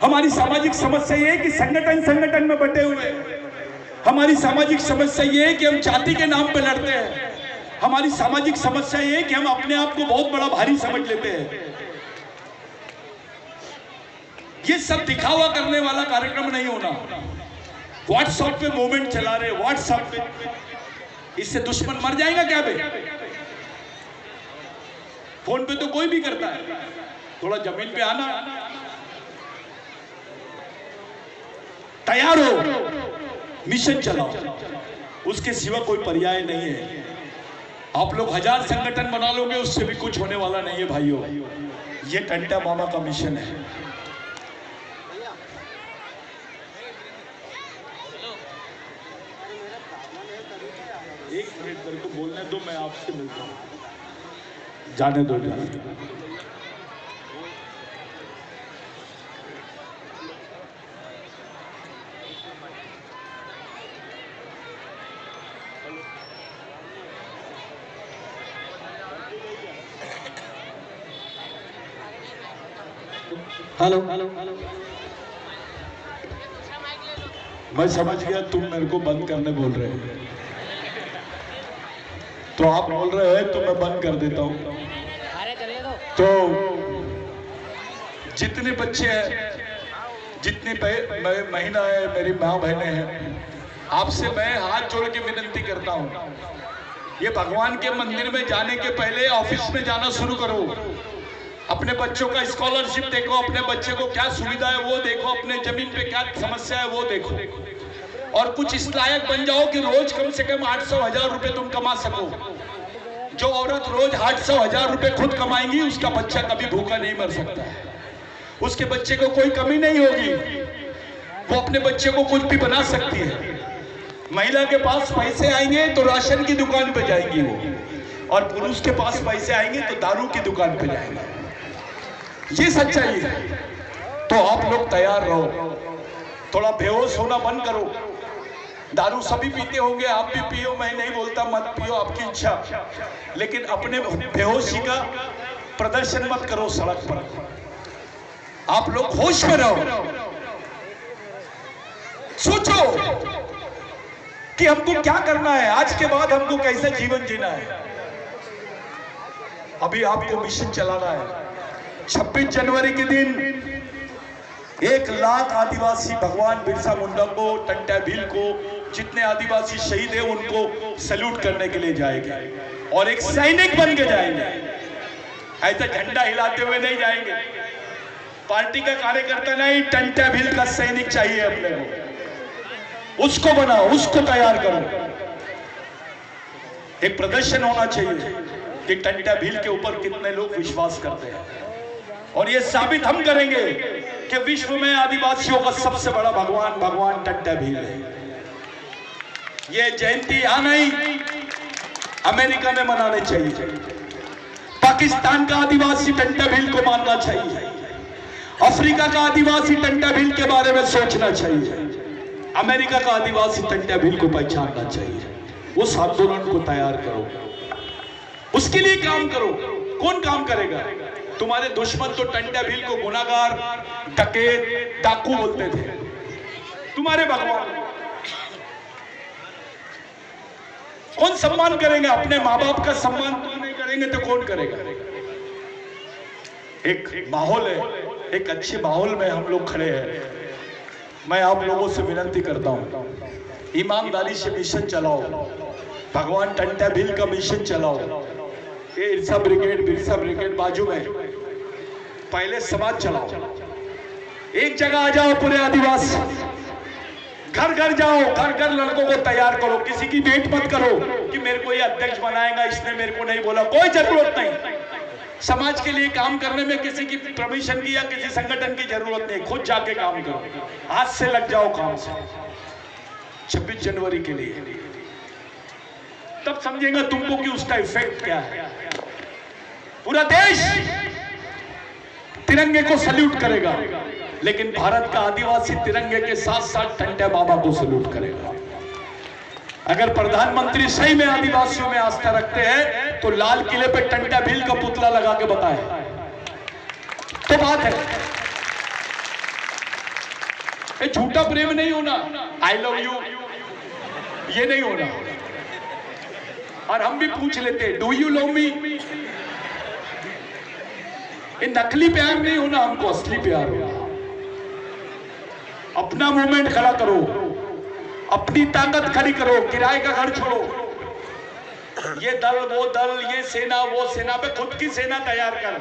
हमारी सामाजिक समस्या यह है कि संगठन में बटे हुए हैं। हमारी सामाजिक समस्या यह है कि हम जाति के नाम पे लड़ते हैं। हमारी सामाजिक समस्या यह है कि हम अपने आप को बहुत बड़ा भारी समझ लेते हैं। ये सब दिखावा करने वाला कार्यक्रम नहीं होना। व्हाट्सएप पे मूवमेंट चला रहे, व्हाट्सएप पे, इससे दुश्मन मर जाएगा क्या बे? फोन पे तो कोई भी करता है। थोड़ा जमीन पे आना, तैयार हो, मिशन चलाओ, उसके सिवा कोई पर्याय नहीं है। आप लोग 1000 संगठन बना लोगे, उससे भी कुछ होने वाला नहीं है भाइयों। ये टंटा मामा का मिशन है। एक मिनट मेरे को बोलने दो, मैं आपसे मिलता हूं। जाने दो, जाने दो। हेलो, मैं समझ गया तुम मेरे को बंद करने बोल रहे हो, तो आप बोल रहे हैं तो मैं बंद कर देता हूं। तो जितने बच्चे हैं, जितनी महीना है, मेरी माँ बहनें हैं, आपसे मैं हाथ जोड़ के विनती करता हूं, ये भगवान के मंदिर में जाने के पहले ऑफिस में जाना शुरू करो। अपने बच्चों का स्कॉलरशिप देखो, अपने बच्चे को क्या सुविधा है वो देखो, अपने जमीन पे क्या समस्या है वो देखो, और कुछ इस लायक बन जाओ कि रोज कम से कम 800-1000 रुपए तुम कमा सको। जो औरत रोज 800-1000 रुपए खुद कमाएंगी, उसका बच्चा कभी भूखा नहीं मर सकता है, उसके बच्चे को कोई कमी नहीं होगी, वो अपने बच्चे को कुछ भी बना सकती है। महिला के पास पैसे आएंगे तो राशन की दुकान पे जाएंगी वो, और पुरुष के पास पैसे आएंगे तो दारू की दुकान पे जाएंगे। ये सच्चाई है। तो आप लोग तैयार रहो, थोड़ा बेहोश होना बंद करो। दारू सभी पीते होंगे, आप भी पियो, मैं नहीं बोलता मत पियो, आपकी इच्छा, लेकिन अपने बेहोशी का प्रदर्शन मत करो सड़क पर। आप लोग होश में रहो, सोचो कि हमको क्या करना है, आज के बाद हमको कैसे जीवन जीना है। अभी आपको मिशन चलाना है। 26 जनवरी के दिन 1 लाख आदिवासी भगवान बिरसा मुंडा को, टंटा भील को, जितने आदिवासी शहीद हैं उनको सैल्यूट करने के लिए जाएंगे, और एक सैनिक बन के जाएंगे। ऐसा झंडा हिलाते हुए नहीं जाएंगे, पार्टी का कार्यकर्ता नहीं, टंटा भील का सैनिक चाहिए अपने को। उसको बनाओ, उसको तैयार करो। एक प्रदर्शन होना चाहिए कि टंटा भील के ऊपर कितने लोग विश्वास करते हैं, और ये साबित हम करेंगे कि विश्व में आदिवासियों का सबसे बड़ा भगवान टंटा भील है। ये जयंती यहां नहीं, अमेरिका में मनानी चाहिए। पाकिस्तान का आदिवासी टंटा भील को मानना चाहिए, अफ्रीका का आदिवासी टंटा भील के बारे में सोचना चाहिए, अमेरिका का आदिवासी टंटा भील को पहचानना चाहिए। उस आंदोलन को तैयार करो, उसके लिए काम करो। कौन काम करेगा? तुम्हारे दुश्मन तो टंटा भील को गुनाहगार, डकैत, डाकू बोलते थे। तुम्हारे भगवान कौन सम्मान करेंगे? अपने माँ बाप का सम्मान तुम नहीं करेंगे तो कौन करेगा? एक माहौल है, एक अच्छे माहौल में हम लोग खड़े हैं। मैं आप लोगों से विनती करता हूं, ईमानदारी से मिशन चलाओ, भगवान टंटा भील का मिशन चलाओ। ये इरसा ब्रिगेड, बिरसा ब्रिगेड बाजू में, पहले समाज चलाओ। एक जगह आ जाओ, पूरे आदिवासी घर घर जाओ, घर घर लड़कों को तैयार करो। किसी की वेट मत करो कि मेरे को ये अध्यक्ष बनाएगा, इसने मेरे को नहीं बोला, कोई जरूरत नहीं। समाज के लिए काम करने में किसी की परमिशन की या किसी संगठन की जरूरत नहीं, खुद जाके काम करो, हाथ से लग जाओ काम से। 26 जनवरी के लिए तब समझेगा तुमको कि उसका इफेक्ट क्या है। पूरा देश तिरंगे को सल्यूट करेगा, लेकिन भारत का आदिवासी तिरंगे के साथ साथ टंटा बाबा को सल्यूट करेगा। अगर प्रधानमंत्री सही में आदिवासियों में आस्था रखते हैं तो लाल किले पे टंटा भील का पुतला लगा के बताए तो बात है। ये झूठा प्रेम नहीं होना, आई लव यू ये नहीं होना। और हम भी पूछ लेते डू यू लव मी, ये नकली प्यार नहीं होना, हमको असली प्यार होना। अपना मूवमेंट खड़ा करो, अपनी ताकत खड़ी करो, किराए का घर छोड़ो। ये दल वो दल, ये सेना वो सेना पे खुद की सेना तैयार कर,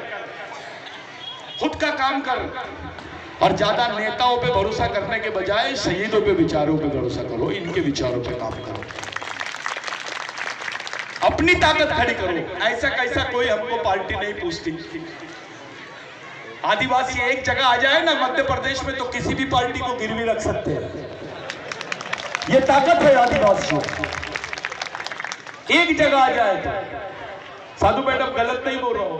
खुद का काम कर, और ज्यादा नेताओं पे भरोसा करने के बजाय शहीदों पे, विचारों पे भरोसा करो, इनके विचारों पे काम करो। अपनी ताकत खड़ी करो। ऐसा कैसा कोई हमको पार्टी नहीं पूछती। आदिवासी एक जगह आ जाए ना मध्य प्रदेश में तो किसी भी पार्टी को गिरवी रख सकते हैं। ये ताकत है आदिवासियों। एक जगह आ जाए तो साधु मैडम गलत नहीं बोल रहा हूं।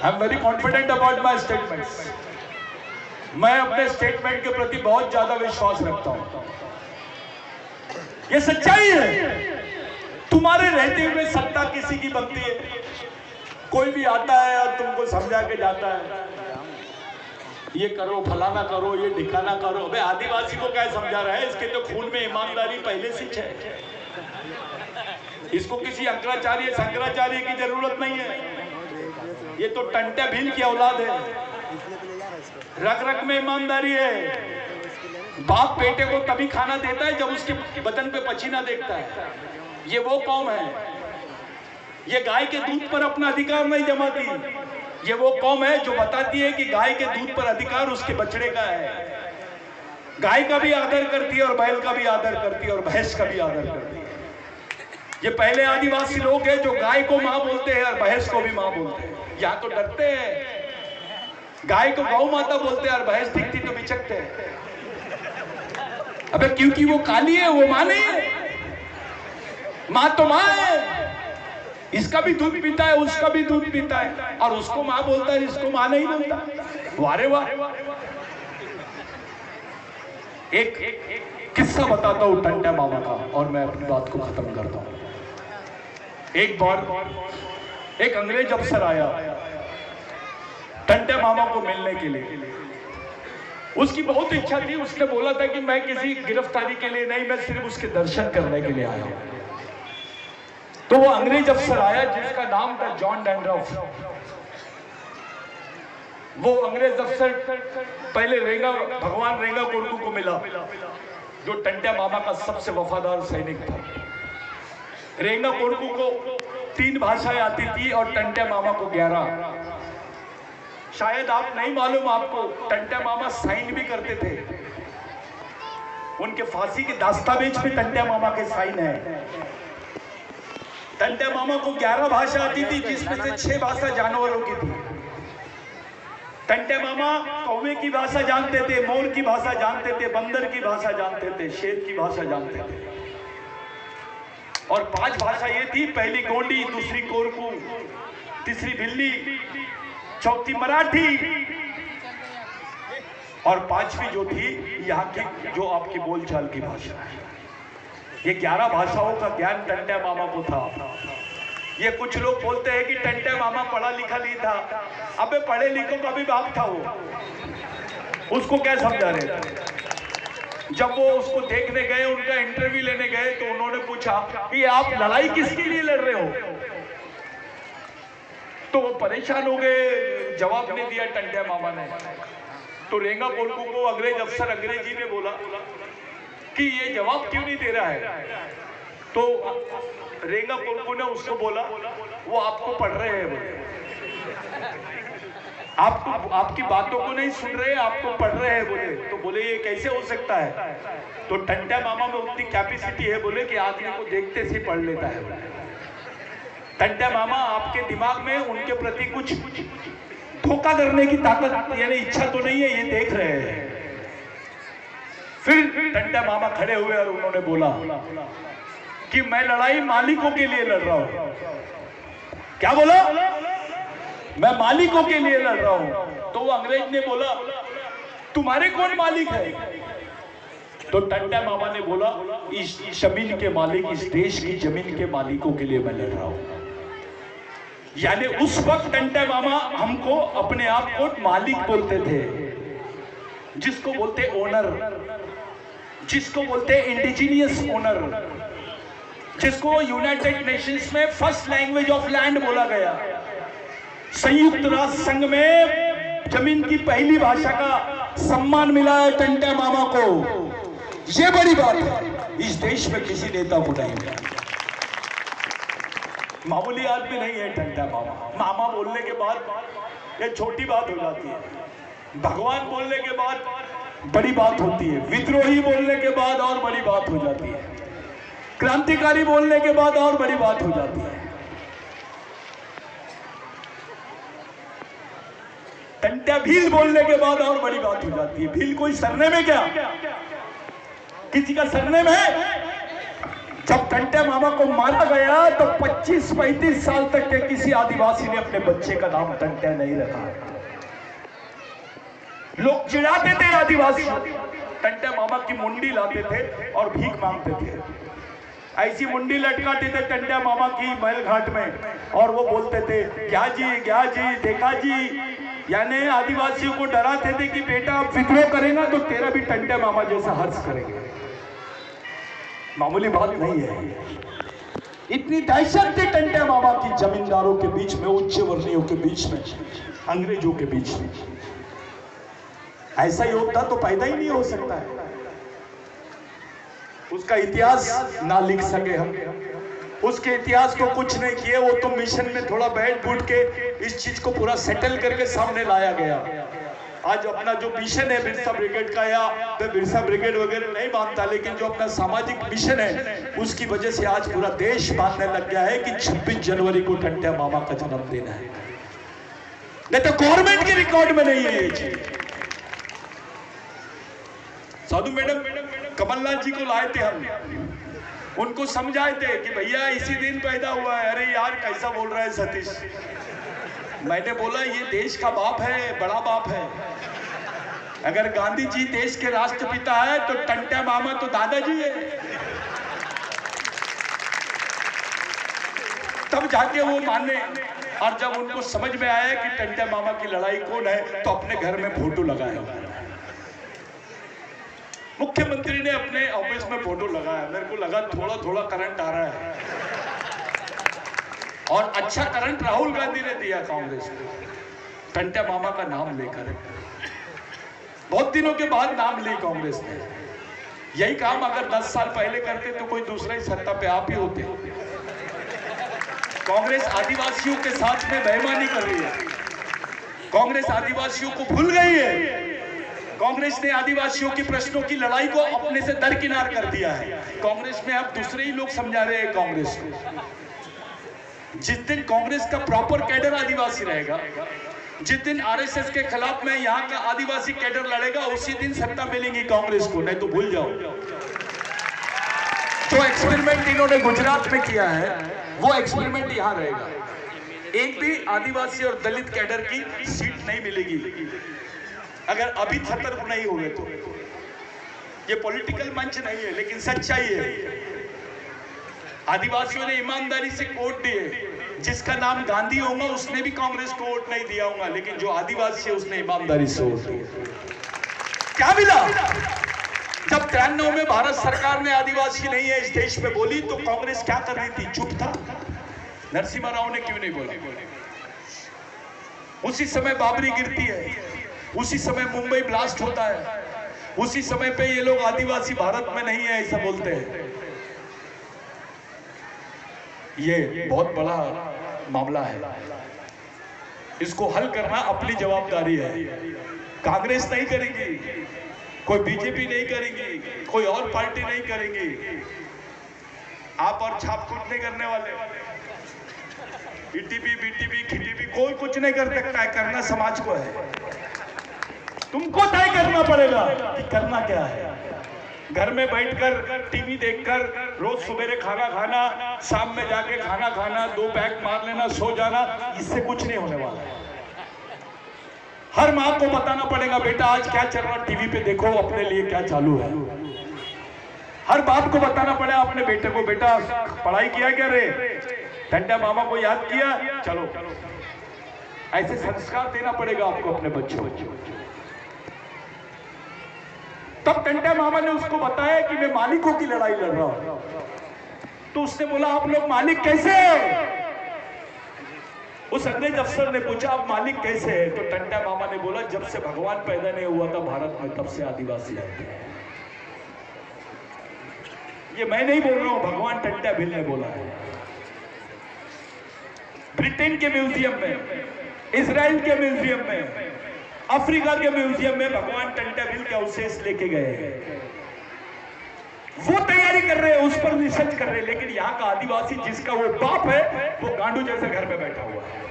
I am very confident about my statements. मैं अपने स्टेटमेंट के प्रति बहुत ज्यादा विश्वास रखता हूं। ये सच्चाई है। तुम्हारे रहते हुए सत्ता किसी की बनती है। कोई भी आता है और तुमको समझा के जाता है, ये करो, फलाना करो, ये ढिकाना करो। अबे आदिवासी को क्या समझा रहा है? इसके तो खून में ईमानदारी पहले से है। इसको किसी अंकराचार्य शंकराचार्य की जरूरत नहीं है। ये तो टंटा भील की औलाद है। रग रग में ईमानदारी है। बाप बेटे को तभी खाना देता है जब उसके बदन पे पसीना देखता है। ये वो कौम है। ये गाय के दूध पर अपना अधिकार नहीं जमाती। ये वो कौम है जो बताती है कि गाय के दूध पर अधिकार उसके बछड़े का है। गाय का भी आदर करती है और बैल का भी आदर करती है और भैंस का भी आदर करती है। ये पहले आदिवासी लोग हैं जो गाय को मां बोलते हैं और भैंस को भी मां बोलते हैं। यहाँ तो डरते हैं। गाय को गौ माता बोलते हैं और भैंस दिखती तो बिचकते हैं। अबे क्योंकि वो काली है, वो मां नहीं है। मां तो मां है। इसका भी दूध पीता है, उसका भी दूध पीता है और उसको मां बोलता है, इसको मां नहीं बोलता। वारे वाह। एक किस्सा बताता हूं टंटा मामा का और मैं अपनी बात को खत्म करता हूं। एक बार एक अंग्रेज अफसर आया टंटा मामा को मिलने के लिए। उसकी बहुत इच्छा थी। उसने बोला था कि मैं किसी गिरफ्तारी के लिए नहीं, मैं सिर्फ उसके दर्शन करने के लिए आया हूं। तो वो अंग्रेज अफसर आया जिसका नाम था जॉन डैंड्रफ। वो अंग्रेज अफसर पहले भगवान रेंगा कोरकू को मिला, जो टंटा मामा का सबसे वफादार सैनिक था। रेंगा कोरकू को 3 भाषाएं आती थी और टंटा मामा को 11। शायद आप नहीं मालूम आपको, टंटा मामा साइन भी करते थे। उनके फांसी के दस्तावेज पे टंटा मामा के साइन है। टंटा मामा को 11 भाषा आती थी जिसमें से 6 भाषा जानवरों की थी। टंटा मामा कौवे की भाषा जानते थे, मोर की भाषा जानते थे, बंदर की भाषा जानते थे, शेर की भाषा जानते थे। और 5 भाषा ये थी, पहली गोंडी, दूसरी कोरकू, तीसरी भिल्ली, चौथी मराठी और 5वीं जो थी यहाँ की, जो आपकी बोलचाल की भाषा है। ये 11 भाषाओं का ज्ञान टंटा मामा को था। ये कुछ लोग बोलते हैं कि टंटा मामा पढ़ा लिखा नहीं था। अबे पढ़े लिखों का भी बाप था वो। उसको क्या समझा रहे थे? जब वो उसको देखने गए, उनका इंटरव्यू लेने गए, तो उन्होंने पूछा कि आप लड़ाई किसके लिए लड़ रहे हो? तो वो परेशान हो गए, जवाब नहीं दिया टंटा मामा ने। तो रेंगा कोरकू को अंग्रेज अफसर अंग्रेजी में बोला कि ये जवाब क्यों नहीं दे रहा है? तो रेंगा कोरकू ने उसको बोला, वो आपको पढ़ रहे हैं, बोले आपकी बातों को नहीं सुन रहे, आपको पढ़ रहे हैं बोले। तो बोले ये कैसे हो सकता है? तो टंटा मामा में उतनी कैपेसिटी है बोले कि आदमी को देखते से पढ़ लेता है। टंटा मामा आपके दिमाग में उनके प्रति कुछ धोखा करने की ताकत यानी इच्छा तो नहीं है, ये देख रहे हैं। फिर टंटा मामा खड़े हुए और उन्होंने बोला कि मैं लड़ाई मालिकों के लिए लड़ रहा हूं। क्या बोला? मैं मालिकों के लिए लड़ रहा हूं। तो वो अंग्रेज ने बोला तुम्हारे कौन मालिक है? तो टंटा मामा ने बोला इस जमीन के मालिक, इस देश की जमीन के मालिकों के लिए मैं लड़ रहा हूं। यानी उस वक्त टंटा मामा हमको अपने आप को मालिक बोलते थे, जिसको बोलते ओनर, जिसको बोलते इंडिजिनियस ओनर, जिसको यूनाइटेड नेशंस में फर्स्ट लैंग्वेज ऑफ लैंड बोला गया। संयुक्त राष्ट्र संघ में जमीन की पहली भाषा का सम्मान मिला है टंटा मामा को। यह बड़ी बात है, इस देश में किसी नेता को नहीं मिला। मामूली आदमी नहीं है टंटा मामा। मामा बोलने के बाद ये छोटी बात हो जाती है, भगवान बोलने के बाद बड़ी बात होती है, विद्रोही बोलने के बाद और बड़ी बात हो जाती है। क्रांतिकारी बोलने के बाद और बड़ी बात हो जाती है। टंट्या भील बोलने के बाद और बड़ी बात हो जाती है। भील कोई सरनेम है क्या? किसी का सरनेम है? जब टंट्या मामा को मारा गया तो 25-35 साल तक के किसी आदिवासी ने अपने बच्चे का नाम टंट्या नहीं रखा। लोग चिढ़ाते थे आदिवासी, टंट्या मामा की मुंडी लाते थे और भीख मांगते थे। ऐसी मुंडी लटकाते थे टंट्या मामा की महल घाट में और वो बोलते थे क्या जी देखा जी, यानी आदिवासियों को डराते थे कि बेटा विद्रोह करेगा तो तेरा भी टंट्या मामा जैसा हर्ष करेंगे। मामूली बात नहीं है। इतनी दहशत थी टंट्या मामा की जमींदारों के बीच में, उच्च वर्णियों के बीच में, अंग्रेजों के बीच में। ऐसा योद्धा तो पैदा ही नहीं हो सकता है। उसका इतिहास ना लिख सके हम, उसके इतिहास को कुछ नहीं किए। वो तो मिशन में थोड़ा बैठ बूट के इस चीज को पूरा सेटल करके सामने लाया गया। आज अपना जो मिशन है बिरसा ब्रिगेड का, या तो बिरसा ब्रिगेड वगैरह नहीं मानता, लेकिन जो अपना सामाजिक मिशन है उसकी वजह से आज पूरा देश मानने लग गया है कि 26 जनवरी को टंट्या मामा का जन्मदिन है। नहीं तो गवर्नमेंट के रिकॉर्ड में नहीं है ये चीज। साधु मैडम कमलनाथ जी को लाए थे हम, उनको समझाए थे कि भैया इसी दिन पैदा हुआ है। अरे यार कैसा बोल रहा है सतीश। मैंने बोला ये देश का बाप है, बड़ा बाप है। अगर गांधी जी देश के राष्ट्रपिता है तो टंट्या मामा तो दादाजी है। तब जाके वो माने। और जब उनको समझ में आया कि टंट्या मामा की लड़ाई कौन है तो अपने घर में फोटो लगाया। मुख्यमंत्री ने अपने ऑफिस में फोटो लगाया। मेरे को लगा थोड़ा थोड़ा करंट आ रहा है, और अच्छा करंट राहुल गांधी ने दिया कांग्रेस को, टंट्या मामा का नाम लेकर। बहुत दिनों के बाद नाम ली कांग्रेस ने। यही काम अगर 10 साल पहले करते तो कोई दूसरा ही सत्ता पे आप ही होते। कांग्रेस आदिवासियों के साथ में बेईमानी कर रही है। कांग्रेस आदिवासियों को भूल गई है। कांग्रेस ने आदिवासियों के प्रश्नों की लड़ाई को अपने से दरकिनार कर दिया है। कांग्रेस में अब दूसरे ही लोग समझा रहे हैं कांग्रेस को। जिस दिन कांग्रेस का प्रॉपर कैडर आदिवासी रहेगा, जिस दिन आरएसएस के खिलाफ में यहाँ का आदिवासी कैडर लड़ेगा, उसी दिन सत्ता मिलेगी कांग्रेस को। नहीं तो भूल जाओ। जो एक्सपेरिमेंट इन्होंने गुजरात में किया है वो एक्सपेरिमेंट यहाँ रहेगा। एक भी आदिवासी और दलित कैडर की सीट नहीं मिलेगी अगर अभी सतर्क नहीं हुए तो। ये पॉलिटिकल मंच नहीं है, लेकिन सच्चाई है। आदिवासियों ने ईमानदारी से वोट दिए। जिसका नाम गांधी होगा उसने भी कांग्रेस को वोट नहीं दिया होगा, लेकिन जो आदिवासी है उसने ईमानदारी से वोट दिया। क्या मिला? जब 93 में भारत सरकार ने आदिवासी नहीं है इस देश में बोली तो कांग्रेस क्या कर रही थी? चुप था। नरसिम्हा राव ने क्यों नहीं बोला? उसी समय बाबरी गिरती है, उसी समय मुंबई ब्लास्ट होता है, उसी समय पे ये लोग आदिवासी भारत में नहीं है ऐसा बोलते हैं। ये बहुत बड़ा मामला है। इसको हल करना अपनी जवाबदारी है। कांग्रेस नहीं करेगी, कोई बीजेपी नहीं करेगी, कोई और पार्टी नहीं करेगी। आप और छाप कुछ नहीं करने वाले। ईटीपी, बीटीपी, खीटीपी कोई कुछ नहीं कर सकता है। करना समाज को है। तुमको तय करना पड़ेगा कि करना क्या है। घर में बैठकर टीवी देखकर रोज सवेरे खाना खाना, शाम में जाके खाना खाना, 2 पैक मार लेना, सो जाना, इससे कुछ नहीं होने वाला है। हर माँ को बताना पड़ेगा बेटा आज क्या चल रहा टीवी पे देखो, अपने लिए क्या चालू है। हर बाप को बताना पड़ेगा अपने बेटे को, बेटा पढ़ाई किया क्या रे, टंट्या मामा को याद किया, चलो। ऐसे संस्कार देना पड़ेगा आपको अपने बच्चों को। तब टंट्या मामा ने उसको बताया कि मैं मालिकों की लड़ाई लड़ रहा हूं। तो उसने बोला आप लोग मालिक कैसे हैं? उस अंग्रेज अफसर ने पूछा आप मालिक कैसे हैं? तो टंट्या मामा ने बोला जब से भगवान पैदा नहीं हुआ था भारत में तब से आदिवासी रहते हैं। ये मैं नहीं बोल रहा हूं, भगवान टंट्या भील ने बोला है। ब्रिटेन के म्यूजियम में, इजराइल के म्यूजियम में, अफ्रीका के म्यूजियम में भगवान टंट्या भील के अवशेष लेके गए हैं। वो तैयारी कर रहे हैं, उस पर रिसर्च कर रहे हैं, लेकिन यहाँ का आदिवासी जिसका वो बाप है वो गांडू जैसे घर में बैठा हुआ है,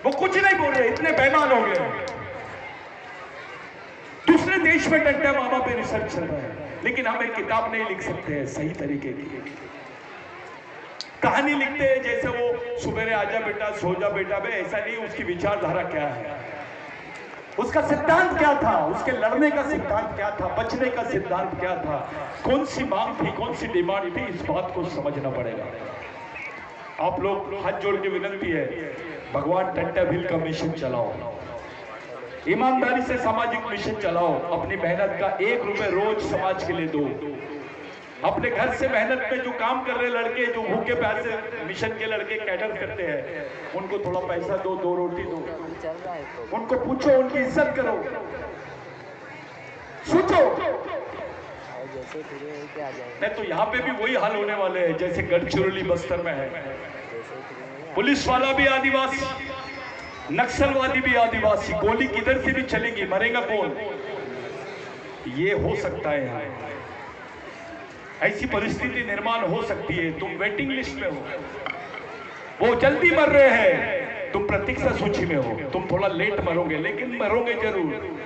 वो कुछ नहीं बोल रहे, इतने बेईमान हो गए। दूसरे देश में टंटा मामा पे रिसर्च चल रहा है, लेकिन हम एक किताब नहीं लिख सकते हैं सही तरीके की। कहानी लिखते हैं जैसे वो सुबेरे आजा बेटा सो जा बेटा में, ऐसा नहीं। उसकी विचारधारा क्या है, उसका सिद्धांत क्या था, उसके लड़ने का सिद्धांत क्या था, बचने का सिद्धांत क्या था, कौन सी मांग थी, कौन सी डिमांड थी, इस बात को समझना पड़ेगा। आप लोग हाथ जोड़ के विनती है, भगवान टंटा भील का मिशन चलाओ, ईमानदारी से सामाजिक मिशन चलाओ, अपनी मेहनत का 1 रुपए रोज समाज के लिए दो। अपने घर से मेहनत में जो काम कर रहे लड़के, जो भूखे प्यासे मिशन के लड़के कैडर करते हैं, उनको थोड़ा पैसा दो, 2 रोटी दो, उनको पूछो, उनकी इज्जत करो, सोचो। नहीं तो यहाँ पे भी वही हाल होने वाले हैं जैसे गढ़चिरौली बस्तर में है। पुलिस वाला भी आदिवासी, नक्सलवादी भी आदिवासी, गोली किधर से भी चलेगी, मरेगा कौन? ये हो सकता है यहाँ, ऐसी परिस्थिति निर्माण हो सकती है। तुम वेटिंग लिस्ट में हो, वो जल्दी मर रहे हैं, तुम प्रतीक्षा सूची में हो, तुम थोड़ा लेट मरोगे लेकिन मरोगे जरूर।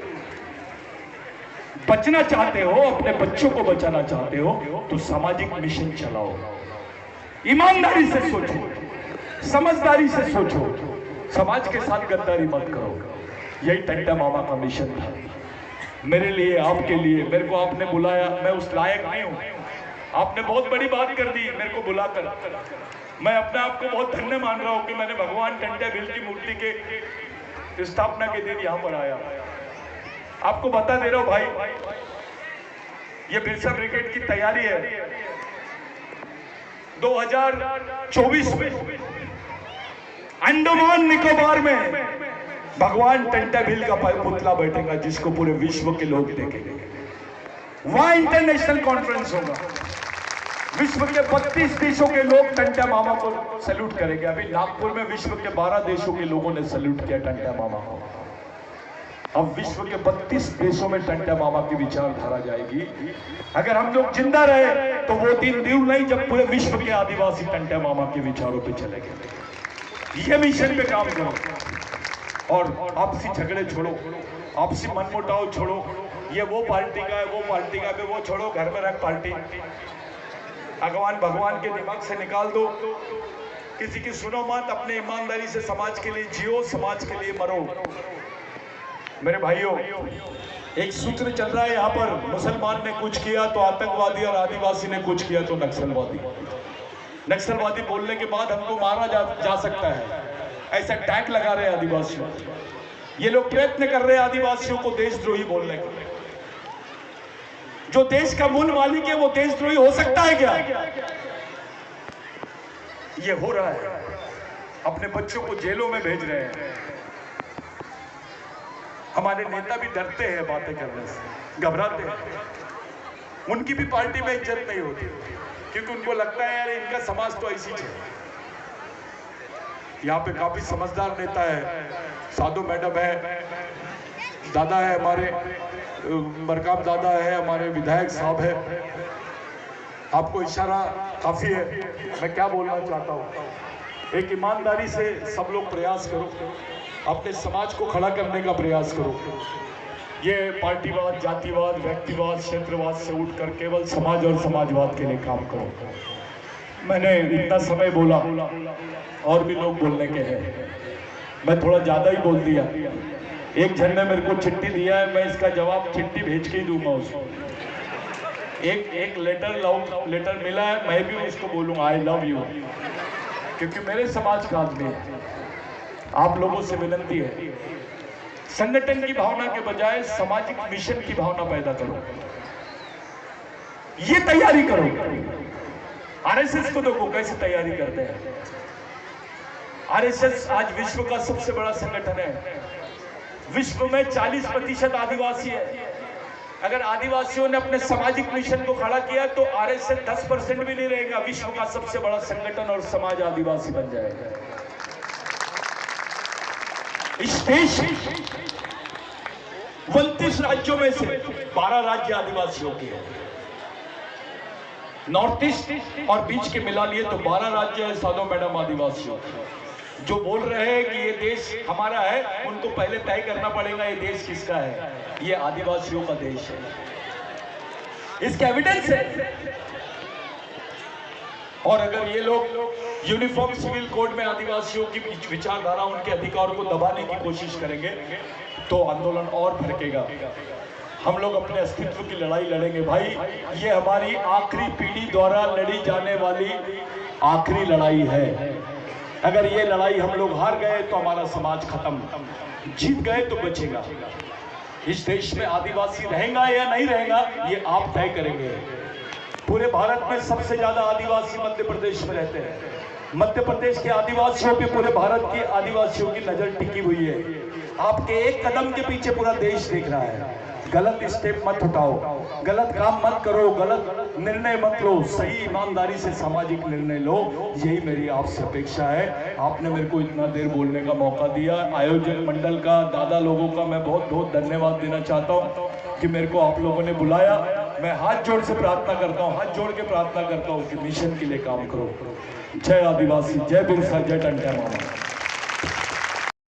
बचना चाहते हो, अपने बच्चों को बचाना चाहते हो, तो सामाजिक मिशन चलाओ, ईमानदारी से सोचो, समझदारी से सोचो, समाज के साथ गद्दारी मत करो। यही टंटा मामा का मिशन था, मेरे लिए, आपके लिए। मेरे को आपने बुलाया, मैं उस लायक नहीं हूं, आपने बहुत बड़ी बात कर दी मेरे को बुलाकर। मैं अपने आप को बहुत धन्य मान रहा हूं कि मैंने भगवान टंटा भील की मूर्ति के स्थापना के दिन यहां पर आया। आपको बता दे रहा हूं भाई, ये बिरसा ब्रिगेड की तैयारी है। 2024 में अंडमान निकोबार में भगवान टंटा भील का पुतला बैठेगा, जिसको पूरे विश्व के लोग देखेंगे। वहां इंटरनेशनल कॉन्फ्रेंस होगा, विश्व के 32 देशों के लोग टंटा मामा को सैल्यूट करेंगे। अभी नागपुर में विश्व के 12 देशों के लोगों ने सैल्यूट किया टंटा मामा को। अब विश्व के 32 देशों में टंटा मामा की विचारधारा जाएगी। अगर हम लोग जिंदा रहे तो वो दिन दूर नहीं जब पूरे विश्व के आदिवासी टंटा मामा के विचारों पे चलेंगे। ये मिशन पे काम करो और आपसी झगड़े छोड़ो, आपसी मनमुटाव छोड़ो। ये वो पार्टी का है, वो पार्टी का है, वो छोड़ो, घर में रख पार्टी। भगवान के दिमाग से निकाल दो, किसी की सुनो मत, अपने ईमानदारी से समाज के लिए जियो, समाज के लिए मरो। मेरे भाइयों, एक सूत्र चल रहा है यहाँ पर, मुसलमान ने कुछ किया तो आतंकवादी और आदिवासी ने कुछ किया तो नक्सलवादी। नक्सलवादी बोलने के बाद हमको मारा जा सकता है, ऐसा टैग लगा रहे हैं आदिवासियों। ये लोग प्रयत्न कर रहे हैं आदिवासियों को देशद्रोही बोलने का। जो देश का मूल मालिक है वो देशद्रोही हो सकता है क्या? ये हो रहा है, अपने बच्चों को जेलों में भेज रहे हैं। हमारे नेता भी डरते हैं बातें करने से, घबराते हैं। उनकी भी पार्टी में इज्जत नहीं होती, क्योंकि उनको लगता है यार इनका समाज तो ऐसी है। यहाँ पे काफी समझदार नेता है, साधु मैडम है, दादा है हमारे, मरकाम दादा है, हमारे विधायक साहब है। आपको इशारा काफी है, मैं क्या बोलना चाहता हूँ। एक ईमानदारी से सब लोग प्रयास करो, अपने समाज को खड़ा करने का प्रयास करो। ये पार्टीवाद, जातिवाद, व्यक्तिवाद, क्षेत्रवाद से उठकर केवल समाज और समाजवाद के लिए काम करो। मैंने इतना समय बोला, और भी लोग बोलने के हैं, मैं थोड़ा ज्यादा ही बोल दिया। एक जन ने मेरे को चिट्ठी दिया है, मैं इसका जवाब चिट्ठी भेज के ही दूंगा उसको। एक लेटर मिला है, मैं भी उसको बोलूंगा आई लव यू, क्योंकि मेरे समाज का आदमी है। आप लोगों से विनती है, संगठन की भावना के बजाय सामाजिक मिशन की भावना पैदा करो। ये तैयारी करो। आरएसएस को देखो कैसे तैयारी करते हैं। आरएसएस आज विश्व का सबसे बड़ा संगठन है। विश्व में 40% आदिवासी है। अगर आदिवासियों ने अपने सामाजिक मिशन को खड़ा किया तो आरएसएस 10% भी नहीं रहेगा, विश्व का सबसे बड़ा संगठन और समाज आदिवासी बन जाएगा। इस देश 32 राज्यों में से 12 राज्य आदिवासियों के हैं। नॉर्थ ईस्ट और बीच के मिला लिए तो 12 राज्य है साधो मैडम आदिवासियों। जो बोल रहे हैं कि ये देश हमारा है, उनको पहले तय करना पड़ेगा ये देश किसका है। ये आदिवासियों का देश है, इसका एविडेंस है। और अगर ये लोग यूनिफॉर्म सिविल कोड में आदिवासियों की विचारधारा, उनके अधिकारों को दबाने की कोशिश करेंगे तो आंदोलन और भड़केगा। हम लोग अपने अस्तित्व की लड़ाई लड़ेंगे भाई। ये हमारी आखिरी पीढ़ी द्वारा लड़ी जाने वाली आखिरी लड़ाई है। अगर ये लड़ाई हम लोग हार गए तो हमारा समाज खत्म, जीत गए तो बचेगा। इस देश में आदिवासी रहेगा या नहीं रहेगा ये आप तय करेंगे। पूरे भारत में सबसे ज्यादा आदिवासी मध्य प्रदेश में रहते हैं। मध्य प्रदेश के आदिवासियों पे पूरे भारत के आदिवासियों की नजर टिकी हुई है। आपके एक कदम के पीछे पूरा देश देख रहा है। गलत स्टेप मत उठाओ, गलत काम मत करो, गलत निर्णय मत लो, सही ईमानदारी से सामाजिक निर्णय लो। यही मेरी आपसे अपेक्षा है। आपने मेरे को इतना देर बोलने का मौका दिया। आयोजक मंडल का, दादा लोगों का मैं बहुत बहुत धन्यवाद देना चाहता हूँ कि मेरे को आप लोगों ने बुलाया। मैं हाथ जोड़ से प्रार्थना करता हूँ, हाथ जोड़ के प्रार्थना करता हूँ कि मिशन के लिए काम करो। जय आदिवासी, जय बिरसा, जय टंट्या मामा।